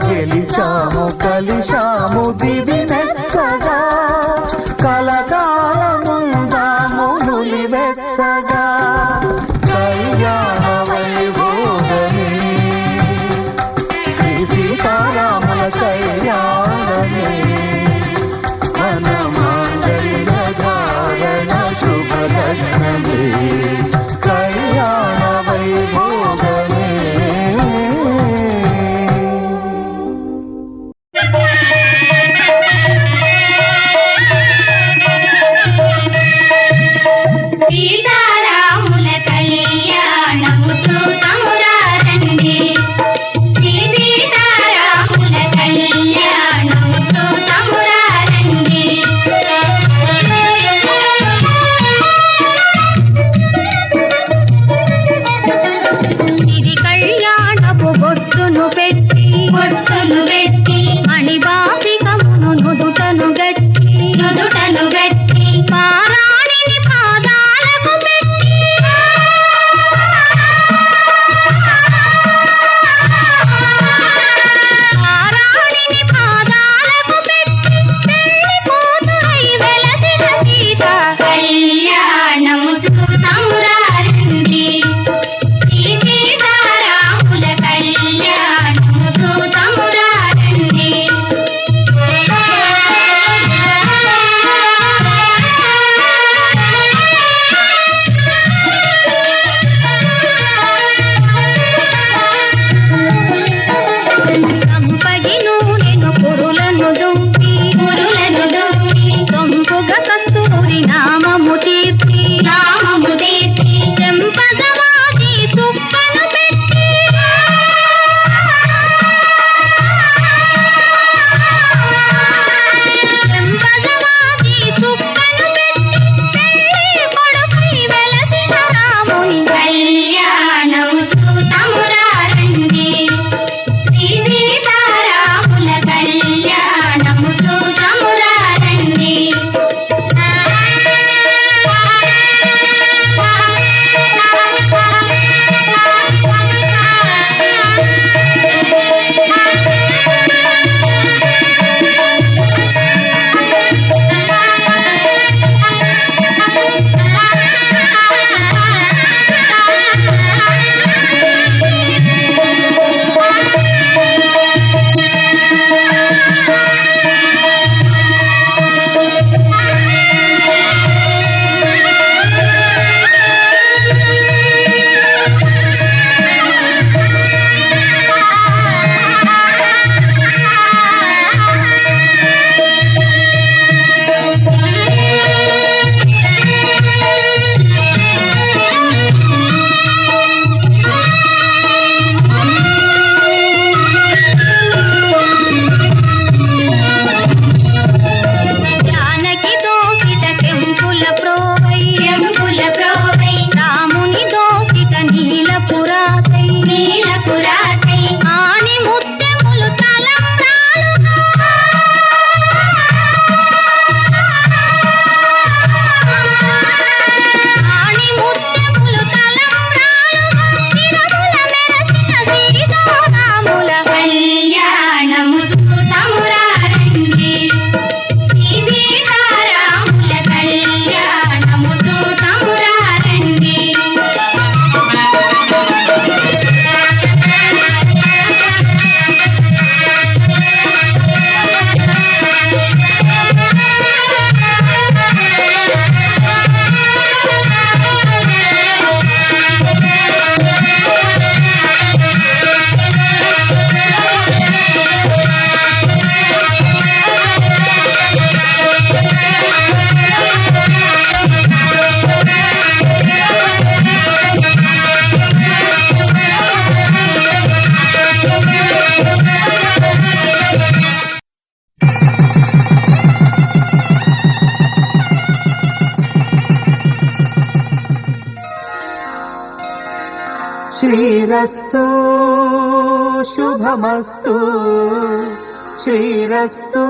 S3: గెలిచాము కలిశాము దివి మెచ్చగా, కలకాలముందాము నులివెచ్చగా. కళ్యాణ వైభోగమే శ్రీ సీతారాముల కళ్యాణమే, మన మాంగళ్య ధారణ శుభలగ్నమే. కళ్యాణ వైభోగమే
S1: సీతారాముల కళ్యాణము చూతమురా రండి, శ్రీ సీతారాముల కళ్యాణము చూతమురా రండి. ఇది కళ్యాణపు బొట్టును పెట్టి మణిబాపికమును నుదుటను గట్టి పారాణిని పాదాలకు పెట్టి పెళ్లి కూతురై వెలసిన సీత కళ్యాణము చూతమురా రండి, శ్రీ సీతారాముల
S3: శ్రీరస్తు శుభమస్తు శ్రీరస్తు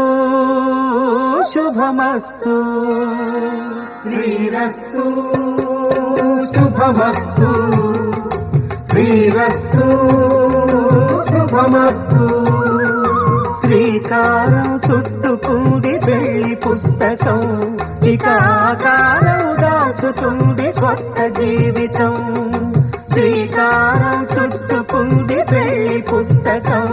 S3: శుభమస్తు శ్రీరస్తు శుభమస్తు శ్రీరస్తు శుభమస్తు శ్రీకారం చుట్టుకుంది పెళ్లి పుస్తకం ఇక ఆకారం దాచుతుంది కొత్త జీవితం శ్రీకారం చుట్టుకుంది పెళ్లి పుస్తకం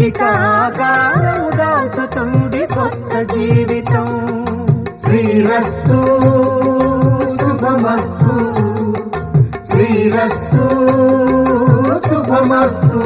S3: ఇక ఆకారం దాచుతుంది కొత్త జీవితం శ్రీరస్తు శుభమస్తు శ్రీరస్తు శుభమస్తు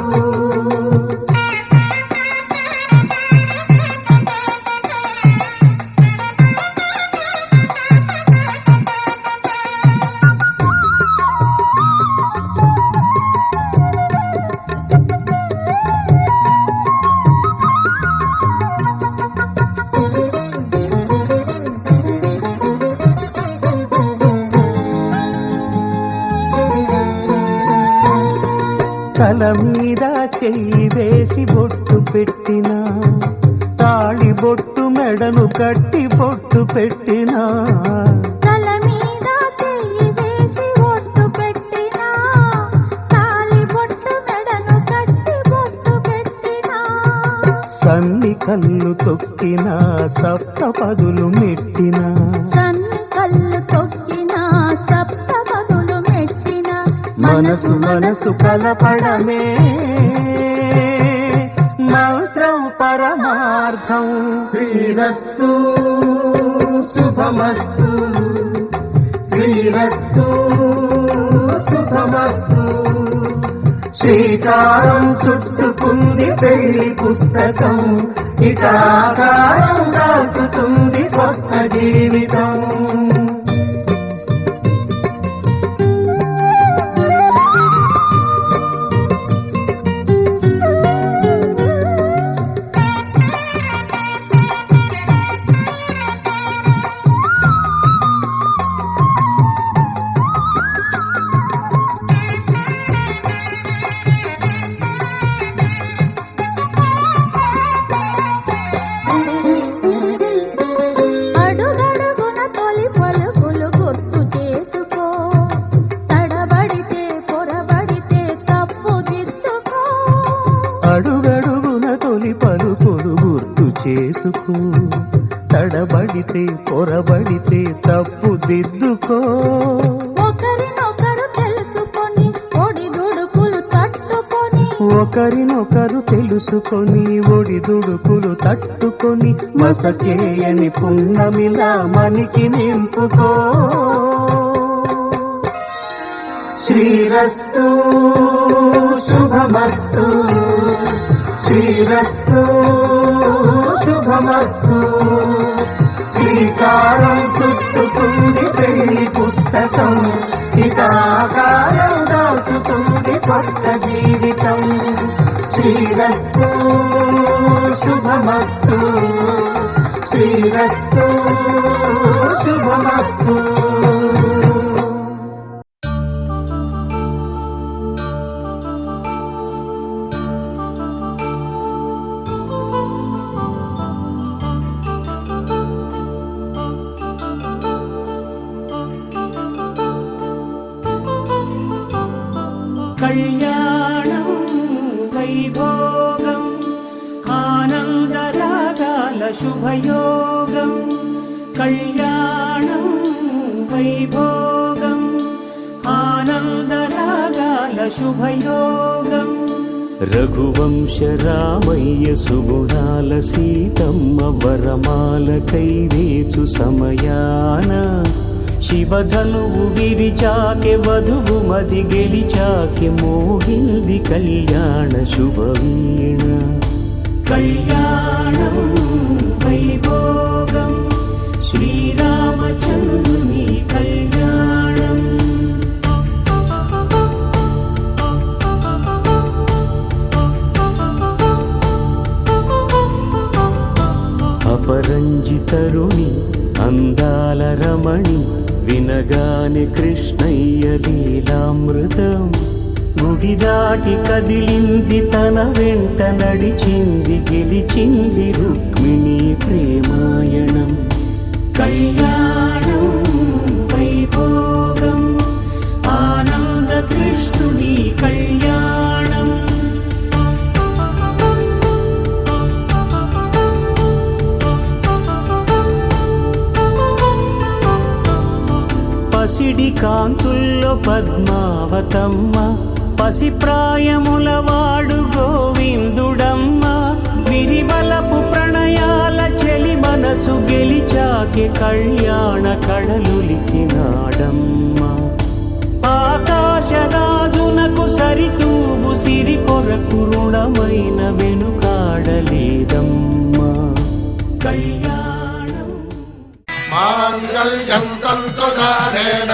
S3: తల మీద చెయ్యి వేసి బొట్టు పెట్టినా తాళి బొట్టు మెడను కట్టి బొట్టు పెట్టినా
S7: తల మీద చెయ్యి వేసి ఒట్టు పెట్టినా తాళి బొట్టు మెడను కట్టి బొట్టు పెట్టినా
S3: సన్ని కళ్ళు తొక్కినా సప్త పదులు మెట్టినా
S7: సన్ని కళ్ళు తొక్కినా సప్త పదులు మెట్టినా
S3: మనసు మనసు కలపడమే మంత్రం పరమార్థం శ్రీరస్తు శుభమస్తు శ్రీరస్తు శుభమస్తు శ్రీకారం చుట్టుకుంది పెళ్లి పుస్తకం ఇక ఆకారం దాచుతుంది కొత్త జీవితం
S7: అడుగడుగున తొలి పలుకులు గుర్తు చేసుకో తడబడితే పొరబడితే తప్పు దిద్దుకో
S3: అడుగడుగున తొలి పలుకులు గుర్తు చేసుకో తడబడితే పొరబడితే తప్పు దిద్దుకో
S7: ఒకరినొకరు తెలుసుకొని ఒడిదుడుకులు తట్టుకొని
S3: ఒకరినొకరు తెలుసుకొని ఒడిదుడుకులు తట్టుకొని మసకేయని పున్నమిలా మనికి నింపుకో శ్రీరస్తు శుభమస్తు శ్రీరస్తు శుభమస్తు శ్రీకారం చుట్టుకుంది పెళ్లి పుస్తకం ఇక ఆకారం దాచుతుంది కొత్త జీవితం శ్రీరస్తు శుభమస్తు శ్రీరస్తు శుభమస్తు
S4: కళ్యాణం వైభోగం ఆనందరాగాల శుభయోగం కళ్యాణం వైభోగం ఆనందరాగాల శుభయోగం రఘువంశ రామయ్య సుగుణాల సీతమ్మ వరమాల కైవేచు సమయాన శివధనువు విరిచాకె వధువు మది గెలిచాకె మోగింది కళ్యాణ శుభవీణ కళ్యాణం వైభోగం శ్రీరామచంద్రుని కళ్యాణం అపరంజితరుణి అందాల రమణి వినగానే కృష్ణయ్య లీలామృతం గుడి దాటి కదిలింది తన వెంట నడిచింది గెలిచింది రుక్మిణి ప్రేమాయణం కళ్యాణం వైభోగం ఆనంద కృష్ణుని కళ్యాణం పసిడి కాంతుల్లో పద్మావతమ్మ పసిప్రాయముల వాడు గోవిందుడమ్మ విరివలపు ప్రణయాల చెలి మనసు గెలిచాకే కళ్యాణ కళలులికినాడమ్మ ఆకాశరాజునకు సరితూగు సిరి కొరకు రుణమైన వెనుకాడలేదమ్మా కళ్యాణం
S8: మాంగళ్యం తంతునానేన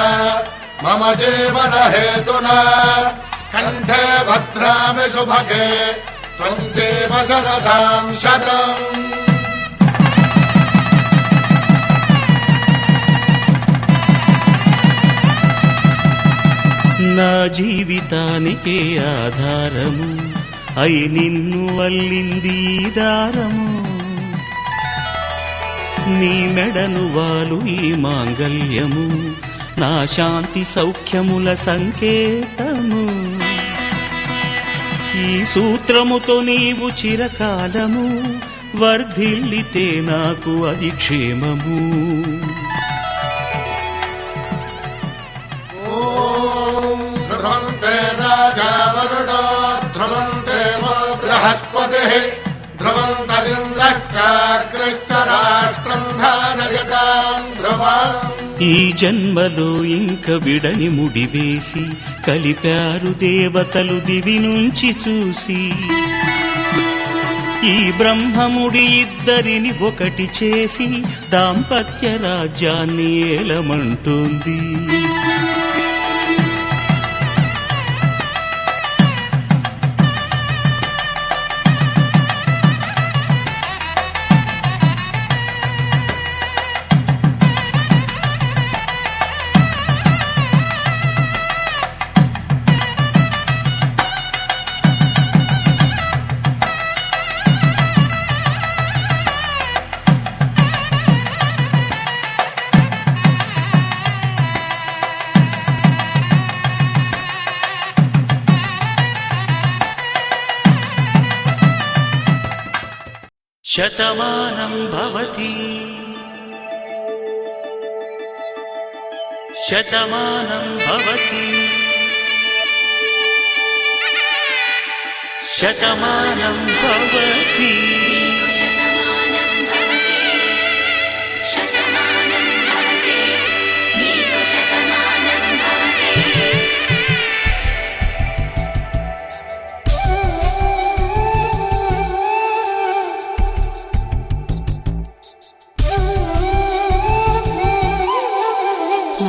S8: మమ జీవన హేతునా కంఠే భద్రామి శుభగే త్వం జీవ శరదాం శతం
S4: నా జీవితానికే ఆధారము అయి నిన్ను అల్లింది ఈ దారము నీ మెడను వాలు ఈ మాంగల్యము నా శాంతి సౌఖ్యముల సంకేతము ఈ సూత్రముతో నీవు చిరకాలము వర్ధిల్లితే నాకు అది క్షేమము
S8: ధ్రువంతే రాజా వరుడో ధ్రువంతే బృహస్పతి ధ్రువంతరింద్రశ్చాగ్రశ్చ రాష్ట్రం ధారయతాం ధ్రువం
S4: ఈ జన్మలో ఇంక విడని ముడివేసి కలిపారు దేవతలు దివి నుంచి చూసి ఈ బ్రహ్మముడి ఇద్దరిని ఒకటి చేసి దాంపత్య రాజ్యాన్ని ఏలమంటోంది శతమానం భవతి శతమానం భవతి శతమానం భవతి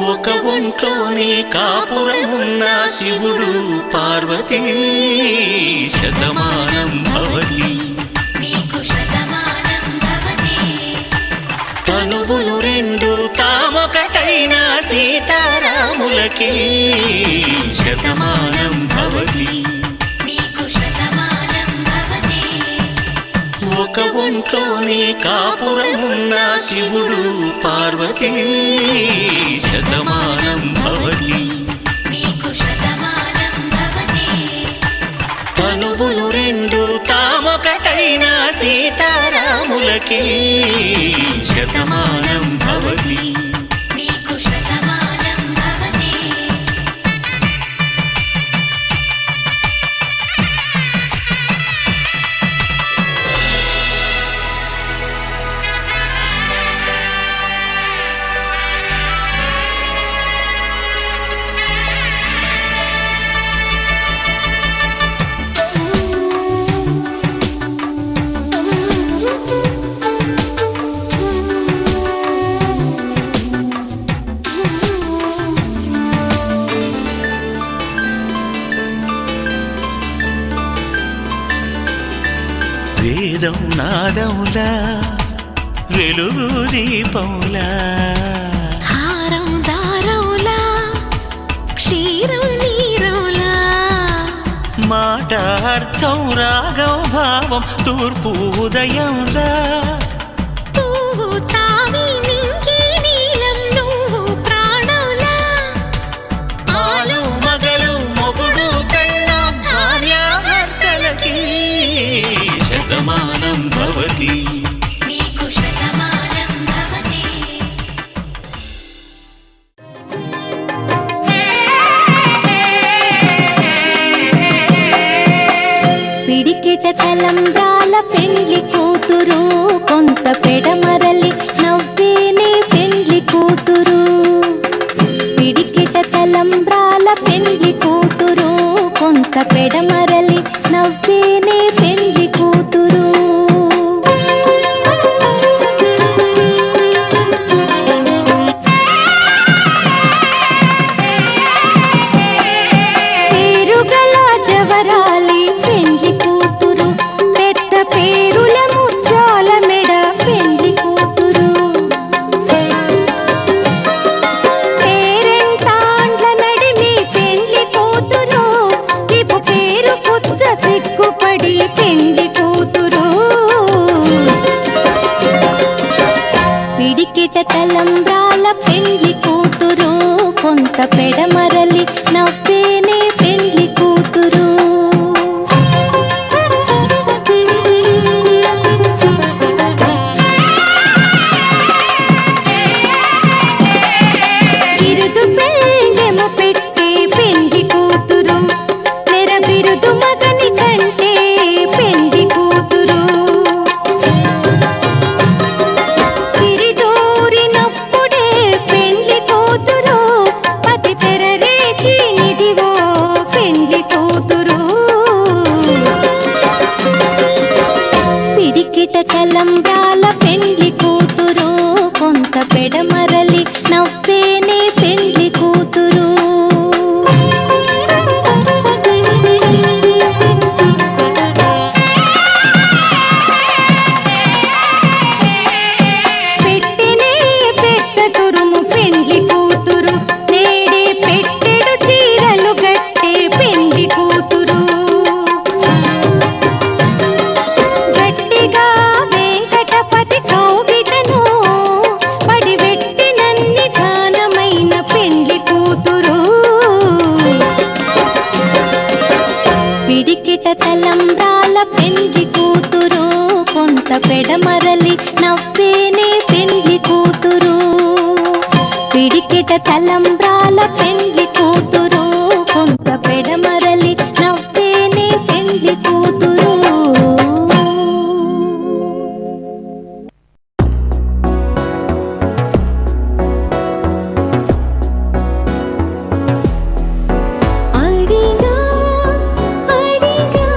S4: ఒక ఒంట్లోనే కాపురమున్న శివుడు పార్వతీ శతమానం భవతి తనువులు రెండు తామొకటైన సీతారాములకి శతమానం భవతి ఒక ఒంట్లోనే కాపురమున్న శివుడు పార్వతీ శతమానం భవతి తనువులు రెండు తామొకటైన సీతారాములకి శతమానం భవతి వేదం నాదములా వెలుగు దీపములా
S7: హారం దారవులా క్షీరం నీరవులా
S4: మాట అర్థం రాగం భావం తూర్పు ఉదయంలా
S2: పువ్వు తావి నింగి నీలం నువ్వు ప్రాణంలా
S4: ఆలు మగలు మొగుడు పెళ్ళాం భార్యాభర్తలకి శతమానం భవతి
S1: నీకు శతమానం భవతి
S7: పిడికిట తలంబ్రాల పెండ్లి కూతురు కొంత పెడమరలి నవ్వేనే పెండ్లి కూతురు పిడికిట తలంబ్రాల పెండ్లి కూతురు కొంత పెడమరలి నవ్వేనే పెండ్లి కూతురు పేరుగల జవరాలి పెండ్లి కూతురు పెద్ద పేరుల ముత్యాల మెడ పెండ్లి కూతురు పేరెంటాండ్ల నడిమి పెండ్లి కూతురు ఇపు పేరు పుచ్చ సిగ్గుపడి పెండ్లి కూతురు పిడికిట తలంబ్రాల పెండ్లి కూతురు కొంత పెడమరలి నవ్వేనే పెండ్లి కూతురు బిరుదు పెండెమ పెట్టే పెండ్లి కూతురు నెర బిరుదు మగని కంటే పెండ్లి కూతురు తిరిదూరినప్పుడే పెండ్లి కూతురు పతి పెరరేచి నిదివో పెండ్లి కూతురు పిడికిట తలంబ్రాల పెండ్లి కూతురు కొంత పెడమరలి నవ్వేనే పెండ్లి కూతురు పెట్టినే పెద్ద తురుము పెండ్లి కూతురు నేడే పెట్టెడు చీరలు గట్టే పెండ్లి కూతురు గట్టిగా వెంకటపతి కౌగిటను పడివెట్టినన్ని దానమైన పెండ్లి కూతురు పిడికిట తలంబ్రాల పెండ్లి కూతురు కొంత పెడమరలి నవ్వేనే పెండ్లి కూతురు పిడికిట తలంబ్రాల పెండ్లి కూతురు కొంత పెడమరలి నవ్వేనే పెండ్లి కూతురు
S2: అడిగా అడిగా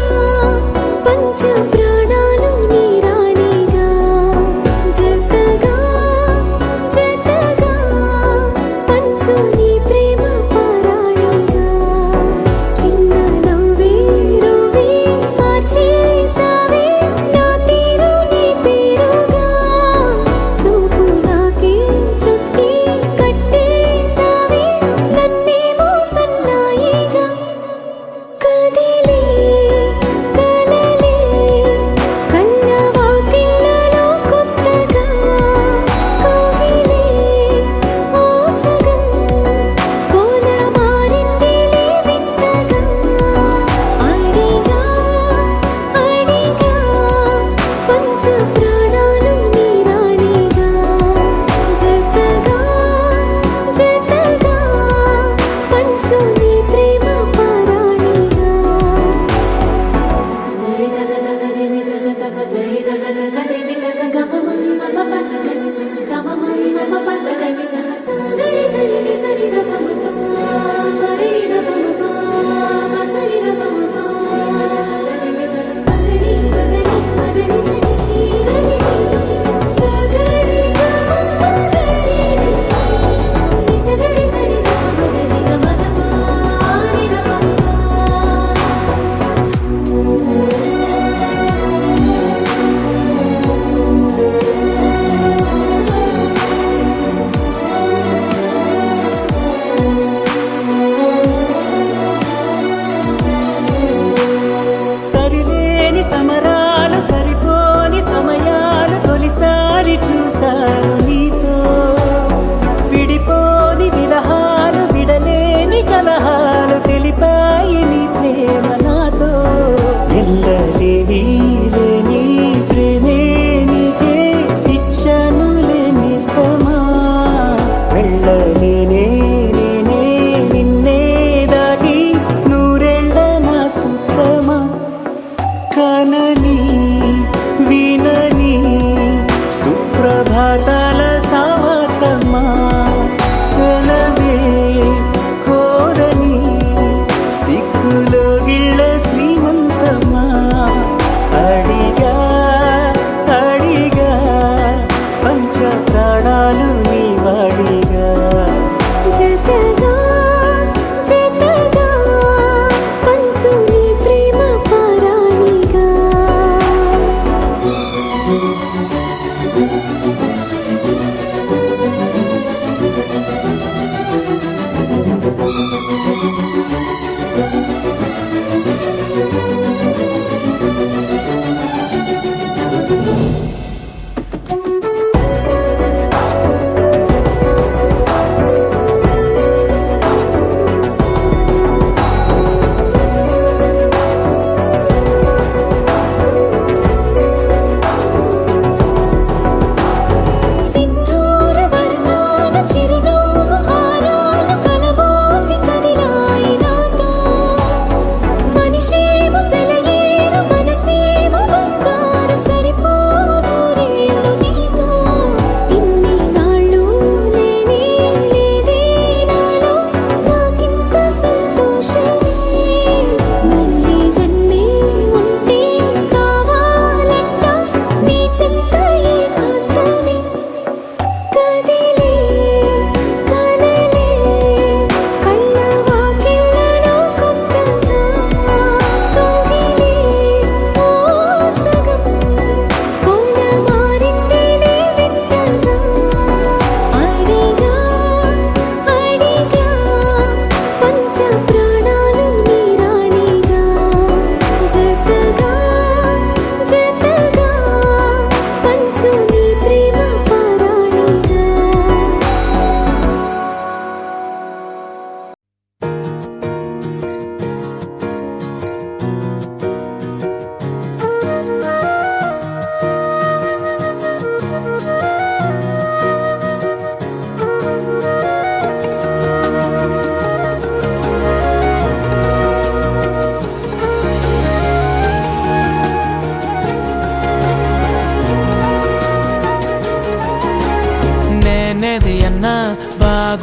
S2: పంచ ప్రాణాలు నీరాణిగా జతగా జతగా పంచు నీ ప్రేమ పారాణిగా చిన్న నవ్వే రువే మార్చేసావే నా తీరు నీ పేరుగా సూపు నాకే చుట్టి కట్టేసావే నన్నేమో సన్నాయిగా కదిలే కలలే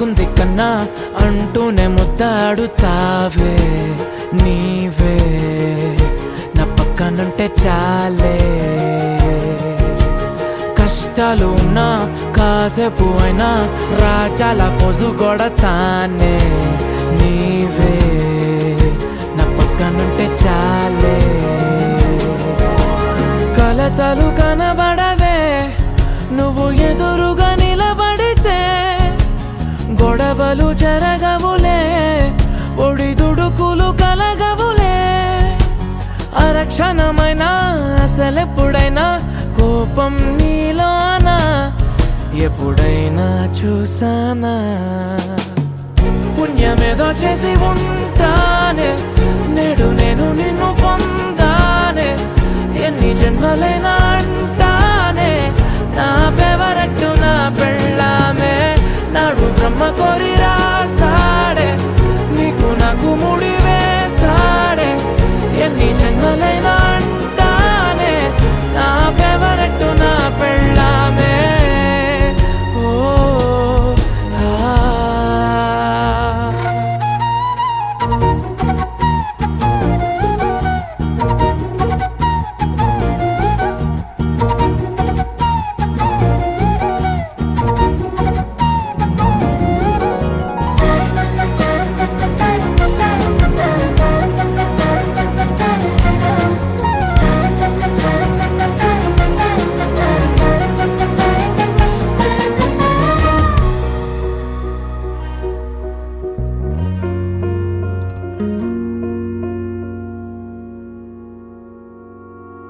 S5: బాగుంది కన్నా అంటూనే ముద్దాడుతావే నీవే నా పక్కనుంటే చాలే కష్టాలు ఉన్నా కాసేపు అయినా రాజాల ఫోజు కొడతానే నీవే నా పక్కనుంటే చాలే కలతలు కనబడవే నువ్వు ఎదురుగా నిలబడితే గొడవలు జరగవులే ఒడిదుడుకులు కలగవులే అరక్షణమైనా అసలెప్పుడైనా కోపం నీలోనా ఎప్పుడైనా చూసానా పుణ్యమేదో చేసి ఉంటానే నేడు నేను నిన్ను పొందానే ఎన్ని జన్మలైనా అంటానే నా ఫేవరెట్ నా పెళ్ళామే నాడు బ్రహ్మ కోరి రాసాడే నీకు నాకు ముడి వేసాడే ఎన్ని జన్మలైనా అంటానే నా ఫేవరెట్ నా పెళ్ళామే ఓ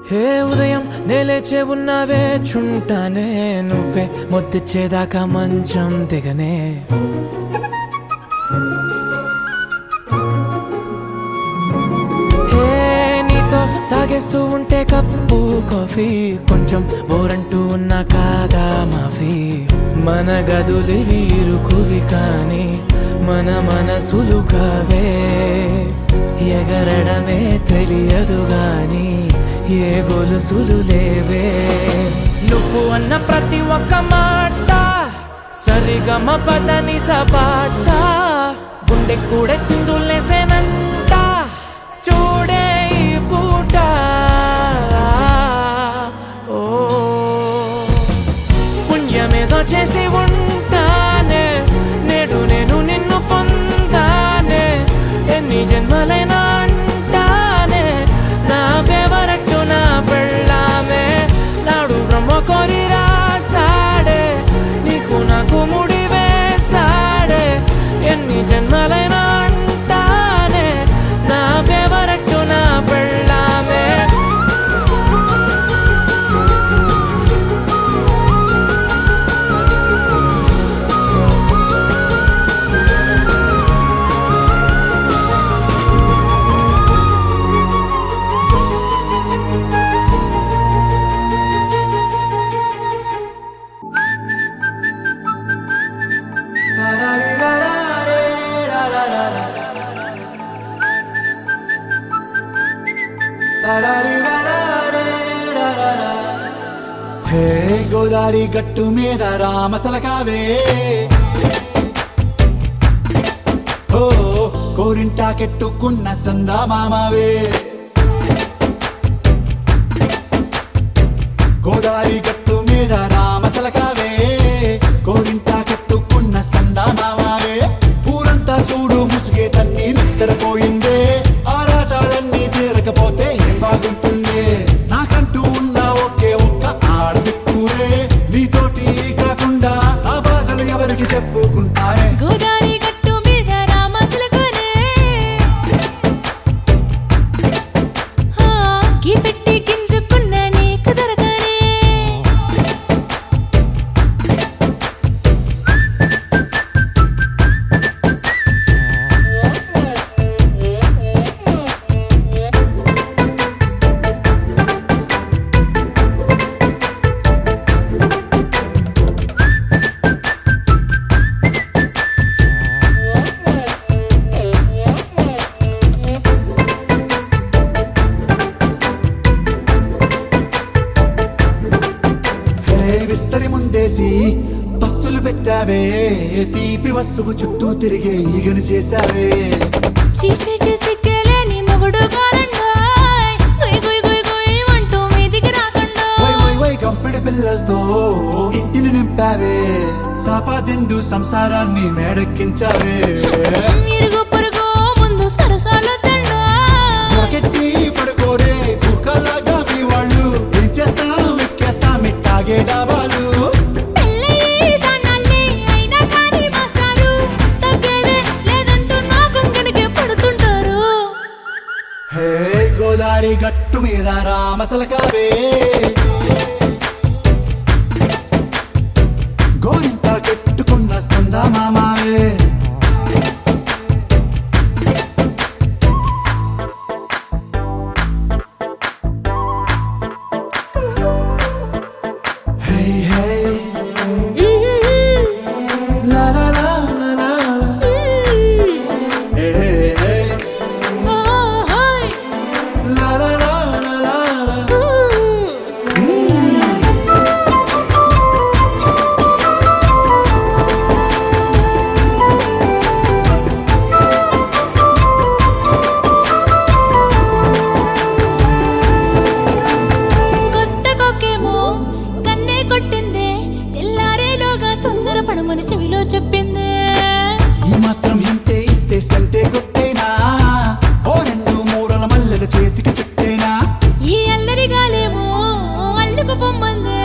S5: హే ఉదయం నేలేచే ఉన్నావే చుంటానే నువ్వే ముద్దిచ్చేదాకా మంచం దిగనే హే నీతో తాగేస్తూ ఉంటే కప్పు కాఫీ కొంచెం బోరంటూ ఉన్నా కాదా మాఫీ మన గదులు వీరుకువి కానీ మన మనసులు కావే ఎగరడమే తెలియదు గాని ఏ గొలుసులు లేవే నువ్వు అన్న ప్రతి ఒక్క మాట సరిగమ పదని సపాట గుండె కూడా చిందులేసేనంట చూడే ఈ పూట ఓ పుణ్యమేదో చేసి ఉంటానే నేడు నేను నిన్ను పొందానే ఎన్ని జన్మలైనా అంటానే నా ఫేవరెట్ నా పెళ్ళామే నాడు బ్రహ్మ కోరి రాసాడే నీకు నాకు ముడి వేసాడే ఎన్ని జన్మలైనా అంటానే నా ఫేవరెట్ నా పెళ్ళామే
S3: హే గోదారి గట్టు మీద రామసలకావే ఓ కోరింటాకెట్టుకున్న సందా మామావే గోదారి గట్టు మీద రామసలకావే కోరింటాకెట్టుకున్న సందా మామావే ఊరంతా చూడు ముసుగే తన్ని నిద్రపోయిందే ఆరాటాలన్నీ తీరకపోతే ఏం బాగుంటుంది నాకంటూ ఉన్న ఒకే ఒక్క ఆడదిక్కురే నీతోటి కాకుండా నా బాధలు ఎవరికి చెప్పుకుంటారే
S2: గోదారి గట్టు మీద రామసలకనే గీ పెట్టి గింజుకున్న నీకు దొరకనే
S3: విస్తరి ముందేసి పస్తులు పెట్టావే తీపి వస్తువు చుట్టూ తిరిగే ఈగను చేశావే
S2: చీచీ సిగ్గలేని మొగుడు కారండాయ్ గుయ్ గుయ్ గుయ్ గుయ్ అంటూ మీదికి రాకుండా
S3: వై గంపెడి పిల్లలతో ఇంటిని నింపావే సాపాదిండు సంసారాన్ని మేడెక్కించావే
S2: ఇరుగు పొరుగు ముందు సరసాల తండా
S3: రాకెట్టి పడుకోరే భూకలాగా మీ వాళ్ళు ఏం చేస్తాం ఎక్కేస్తాం ఇట్టాగే డాబాలు
S2: పెళ్ళయి సన్నాళ్ళే అయినా కానీ మాస్తారు తగ్గేదే లేదంటూ నా కొంగనికే పడుతుంటారు
S3: హే గోదారి గట్టు మీద రామసలకావే గోరింట కెట్టుకున్న సందా మామావే Hey, hey, la la la la la la. Hey, hey, hey, la la la la la la.
S2: కొత్త కొక్కేమో కన్నే కొట్టిందే తెల్లారేలోగా తొందర పడమని చెవిలో చెప్పిందే
S3: ఈ మాత్రం ఇంటే ఇస్తే సంటే కొట్టేనా ఓ రెండు మూరల మల్లెల చేతికి చుట్టేనా
S2: ఈ అల్లరి గాలేమో అల్లుకు పొమ్మందే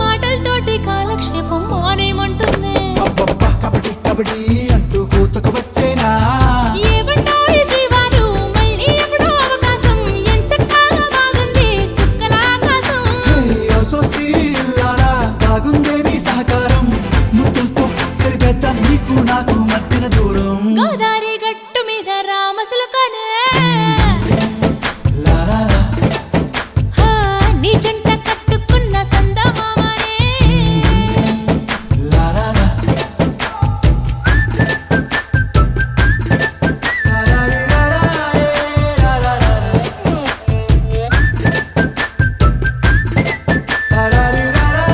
S2: మాటలతోటి కాలక్షేపం మానేమంటుంది
S3: అబ్బబ్బా కబడ్డీ కబడ్డీ అంటూ కూతకు వచ్చేనా
S2: ఏమంటాడు శ్రీవారు మళ్ళీ ఎప్పుడో అవకాశం ఎంచక్కా బాగుంది చుక్కల ఆకాశం
S3: సోసి లాలా బాగుందే నీ సహకారం ముద్దులతో సరిపెద్దాం నీకు నాకు మధ్యన దూరం
S2: గోదారి గట్టు మీద రామసులకనే
S3: లా లా లా.
S2: హా, నీ జంట కట్టుకున్న సందమామనే
S3: La la la. La la la la la la la la. La la la la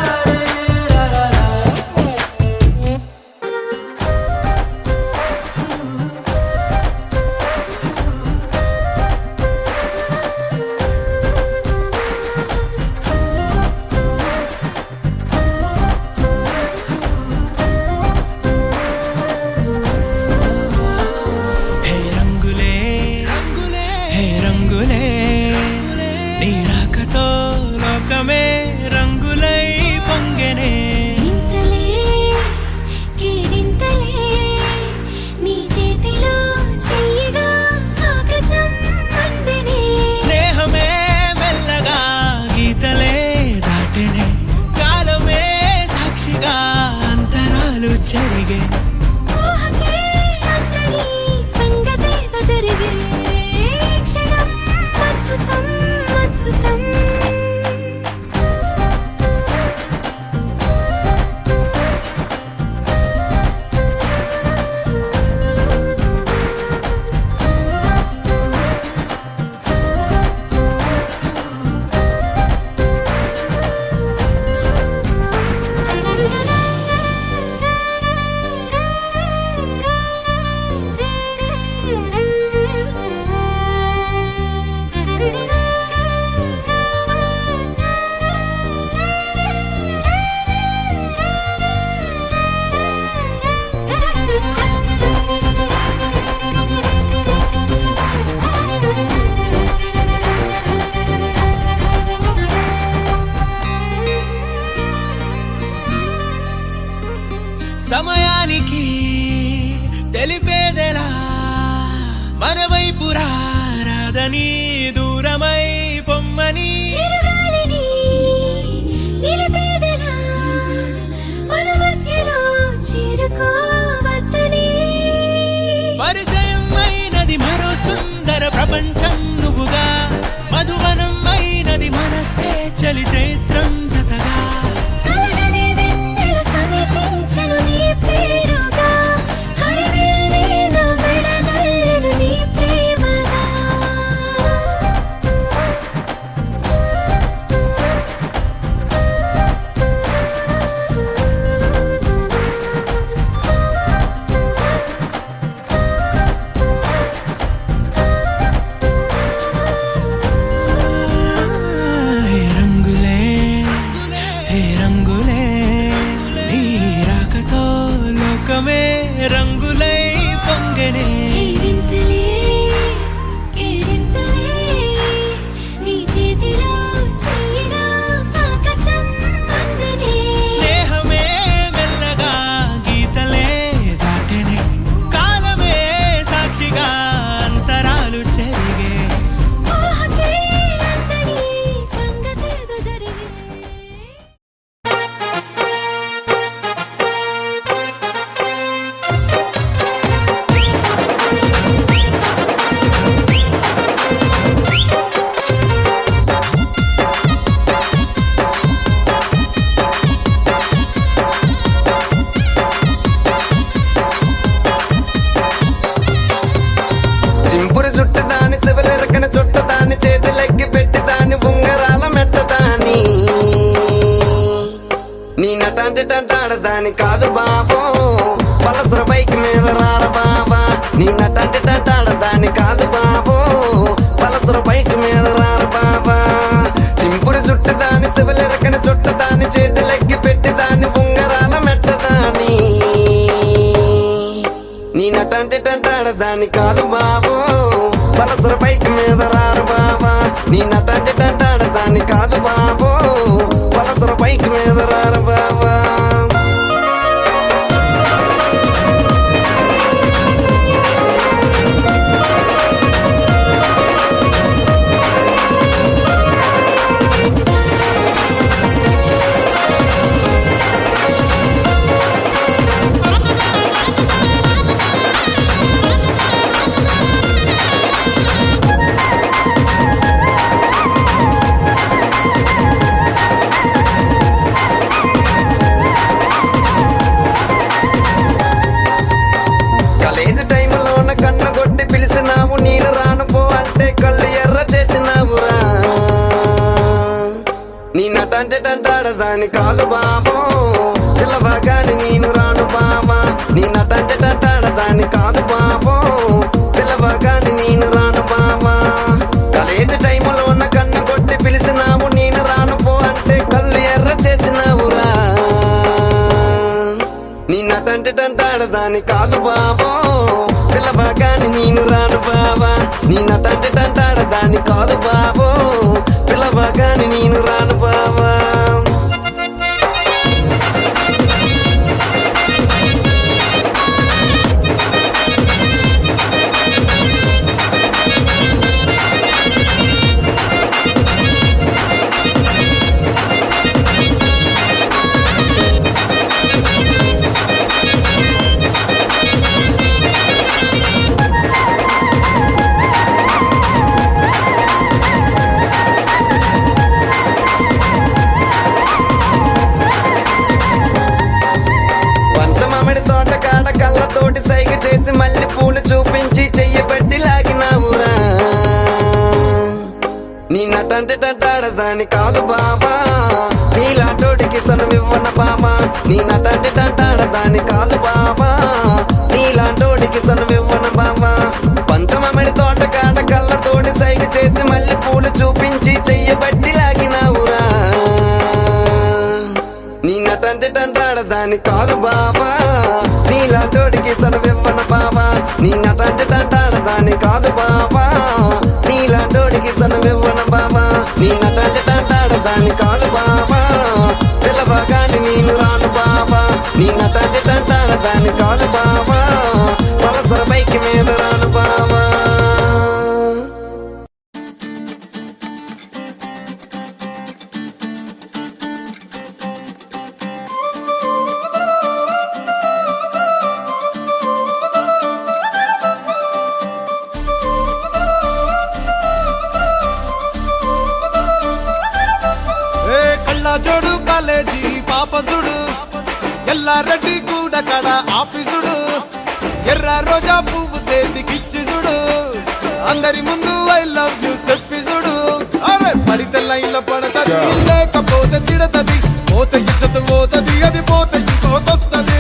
S3: la la la.
S4: హే రంగులే రంగులే హే రంగులే నీ రాకతో లోకమే రంగులై పొంగెనే
S2: ఇంతలే కేరింతలే నీ చేతిలో చెయ్యగా ఆకాశం అందనే
S4: స్నేహమే మెల్లగా గీతలే దాటెనే కాలమే సాక్షిగా అంతరాలు చెరిగే
S2: ఊహకే అంతని సంగతేదో జరిగే క్షణం అద్భుతం అద్భుతం
S4: సమయానికి తెలిపేదెలా మన వైపు రాదని దూరమై పొమ్మని
S2: చిరుగాలిని నిలిపేదెలా మన మధ్యలో చేరుకోవద్దని
S4: పరిచయం అయినది మరో సుందర ప్రపంచం నువ్వుగా మధువనం అయినది మనసే చలి చైత్రం జతగా
S2: కలగని వెన్నెల సమీపించను నీ పేరుగా హరివెల్లి నా మెడనల్లను నీ ప్రేమగా
S6: దాని కాదు బాబో పలసర బైక్ మీద రార బాబా నీ నటంటే దాని కాదు బాబో పలసర బైక్ మీద రార బాబా సింపురి చుట్టు దాని శివలెరకని చుట్టు దాని చేతులెక్కి పెట్టి దాని ఉంగరాల మెట్టదాని నీ నటంటే దాని కాదు బాబో పలసర బైక్ మీద రారు బాబా నీ నటంటే దాని కాదు బాబో పలసర బైక్ మీద రారు బాబా కాలేజీ టైంలోన కన్న కొట్టి పిలిచినావు నేను రాను పో అంటే కళ్ళు ఎర్ర చేసినావురా నీ నటంటే దాని కాదు బాబో పిల్లవగాని నేను రాను బాబా నీ నటంటే దాని కాదు బాబో పిల్లవగాని నేను రాను బాబా కాలేజీ టైంలోన కన్న కొట్టి పిలిచినావు నేను రాను పో అంటే కళ్ళు ఎర్ర చేసినావురా నీ నటంటే దాని కాదు బాబో పిల్లవగాని నేను రాను బాబా నీ నటంటే దాని కాదు బాబో పిల్లవగాని నేను రాను బాబా పంచమామిడి తోట కాడ కళ్ళతోటి సైగ చేసి మళ్ళీ పూలు చూపించి చెయ్యబట్టి లాగినావురా నీ నటంటే దాని కాదు బాబా నీలాంటోడికి సనువివ్వన బాబా నీ నటంటే దాని కాదు బాబా నీలాంటోడికి సనువివ్వన బాబా పంచమామిడి తోట కాడ కళ్ళతోటి సైగ చేసి మళ్ళీ పూలు చూపించి చెయ్యబట్టి లాగినావురా నీ నటంటే దాని కాదు బాబా నీలాంటోడికి సనువివ్వన బాబా నీ నటంటే దాని కాదు బాబా నీలాంటోడికి సనువివ్వన బాబా నీ నటంటే దాని కాదు బాబా పిల్లవగాని నేను రాను బాబా నీ నటంటే దాని కాదు బాబా పలసర బైక్ మీద రాను బాబా
S4: జోడు కాలేజీ పాపసుడు ఎల్లారెడ్డి కూడా కడ ఆఫీసుడు ఎర్ర రోజా పువ్వు సేతికిచ్చి చూడు అందరి ముందు ఐ లవ్ యూ చెప్పి చూడు అరే పడితే లైన్ లో పడతది లేకపోతే తిడతది పోత ఇచ్చత పోతది అది పోత ఇంకోతొస్తది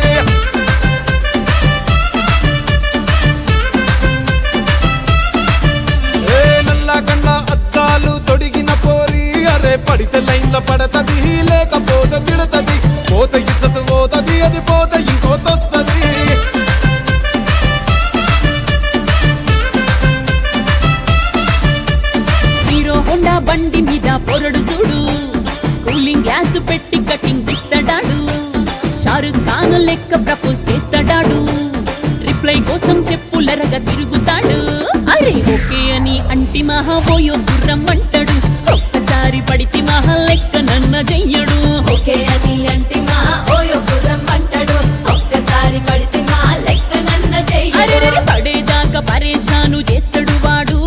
S4: నల్లా కన్న అద్దాలు తొడిగిన పోరి అరే పడితే లైన్ లో పడతది లేకపోతే తిడతది పోత ఇచ్చత పోతది అది పోత ఇంకోతొస్తది
S2: హీరో హోండా బండి మీద పొరడు చూడు కూలింగ్ గ్లాస్ పెట్టి కటింగ్ ఇస్తాడాడు షారుఖ్ ఖాన్ లెక్క ప్రపోజ్ చేస్తాడాడు రిప్లై కోసం చెప్పులరగా తిరుగుతాడు అరే ఓకే అని అంటి మహా పోయో గుర్రం అంటాడు ఒక్కసారి పడితే మహా లెక్క నన్న చెయ్యడు
S1: ఓకే అని అంటే మా ఓయో గుర్రం అంటాడు ఒక్కసారి పడితే మా లెక్క నన్న
S2: అరే
S1: చెయ్యడు
S2: పడేదాకా పరేషాను చేస్తాడు వాడు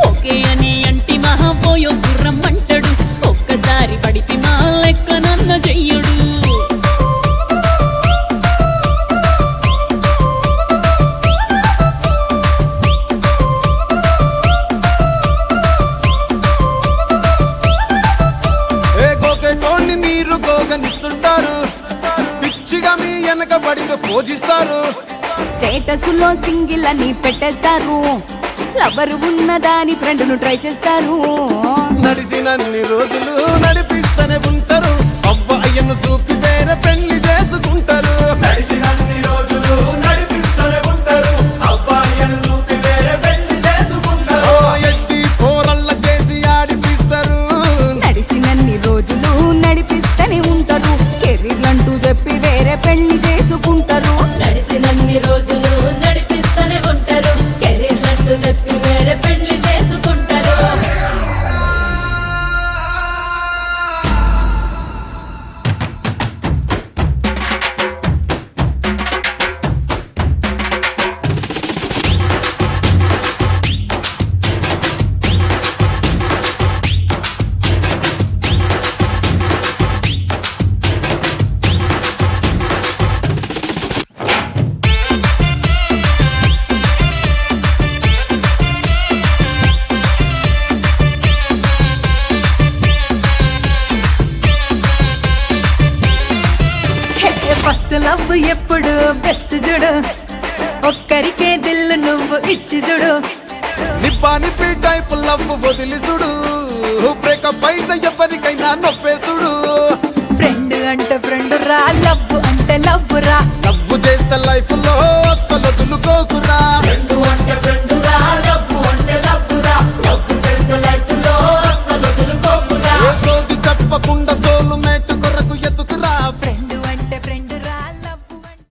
S2: ఓకే అని అంటి మహా పోయో గుర్రం అంటాడు ఒక్కసారి పడితే మా లెక్క నన్న చెయ్యడు
S4: గోకెటోన్ని మీరు గోగనిస్తుంటారు పిచ్చిగా మీ వాడితో పూజిస్తారు.
S2: స్టేటస్ లో సింగిల్ అని పెట్టేస్తారు, లవర్ ఉన్నదాని ఫ్రెండ్ ను ట్రై చేస్తారు.
S4: నడిసినన్ని రోజులు నడిపిస్తూనే ఉంటారు, అవ్వ అయ్యను చూపి వేరే పెళ్లి చేసుకుంటారు.
S5: నడిచినన్ని రోజులు నడిపిస్తూనే ఉంటారు, అబ్బాయిని చూపి వేరే పెళ్లి చేసుకుంటారు.
S4: ఎట్టి పోరల్ల చేసి ఆడిపిస్తారు.
S2: నడిచినన్ని రోజులు నడిపిస్తూనే ఉంటారు, కెరీర్ అంటూ చెప్పి వేరే పెళ్లి చేసుకుంటారు.
S1: నడిసినన్ని రోజులు నడిపిస్తూనే ఉంటారు, కెరీర్లంటూ చెప్పి వేరే పెళ్లి చేసుకుంటారు.
S2: ఫస్ట్ లవ్ ఎప్పుడు బెస్ట్ చూడు, ఒక్కరికే దిల్లు నువ్వు ఇచ్చి చూడు.
S4: నిప్పా నిప్పి టైప్ లవ్ వదిలి చూడు, బ్రేకప్ అయితే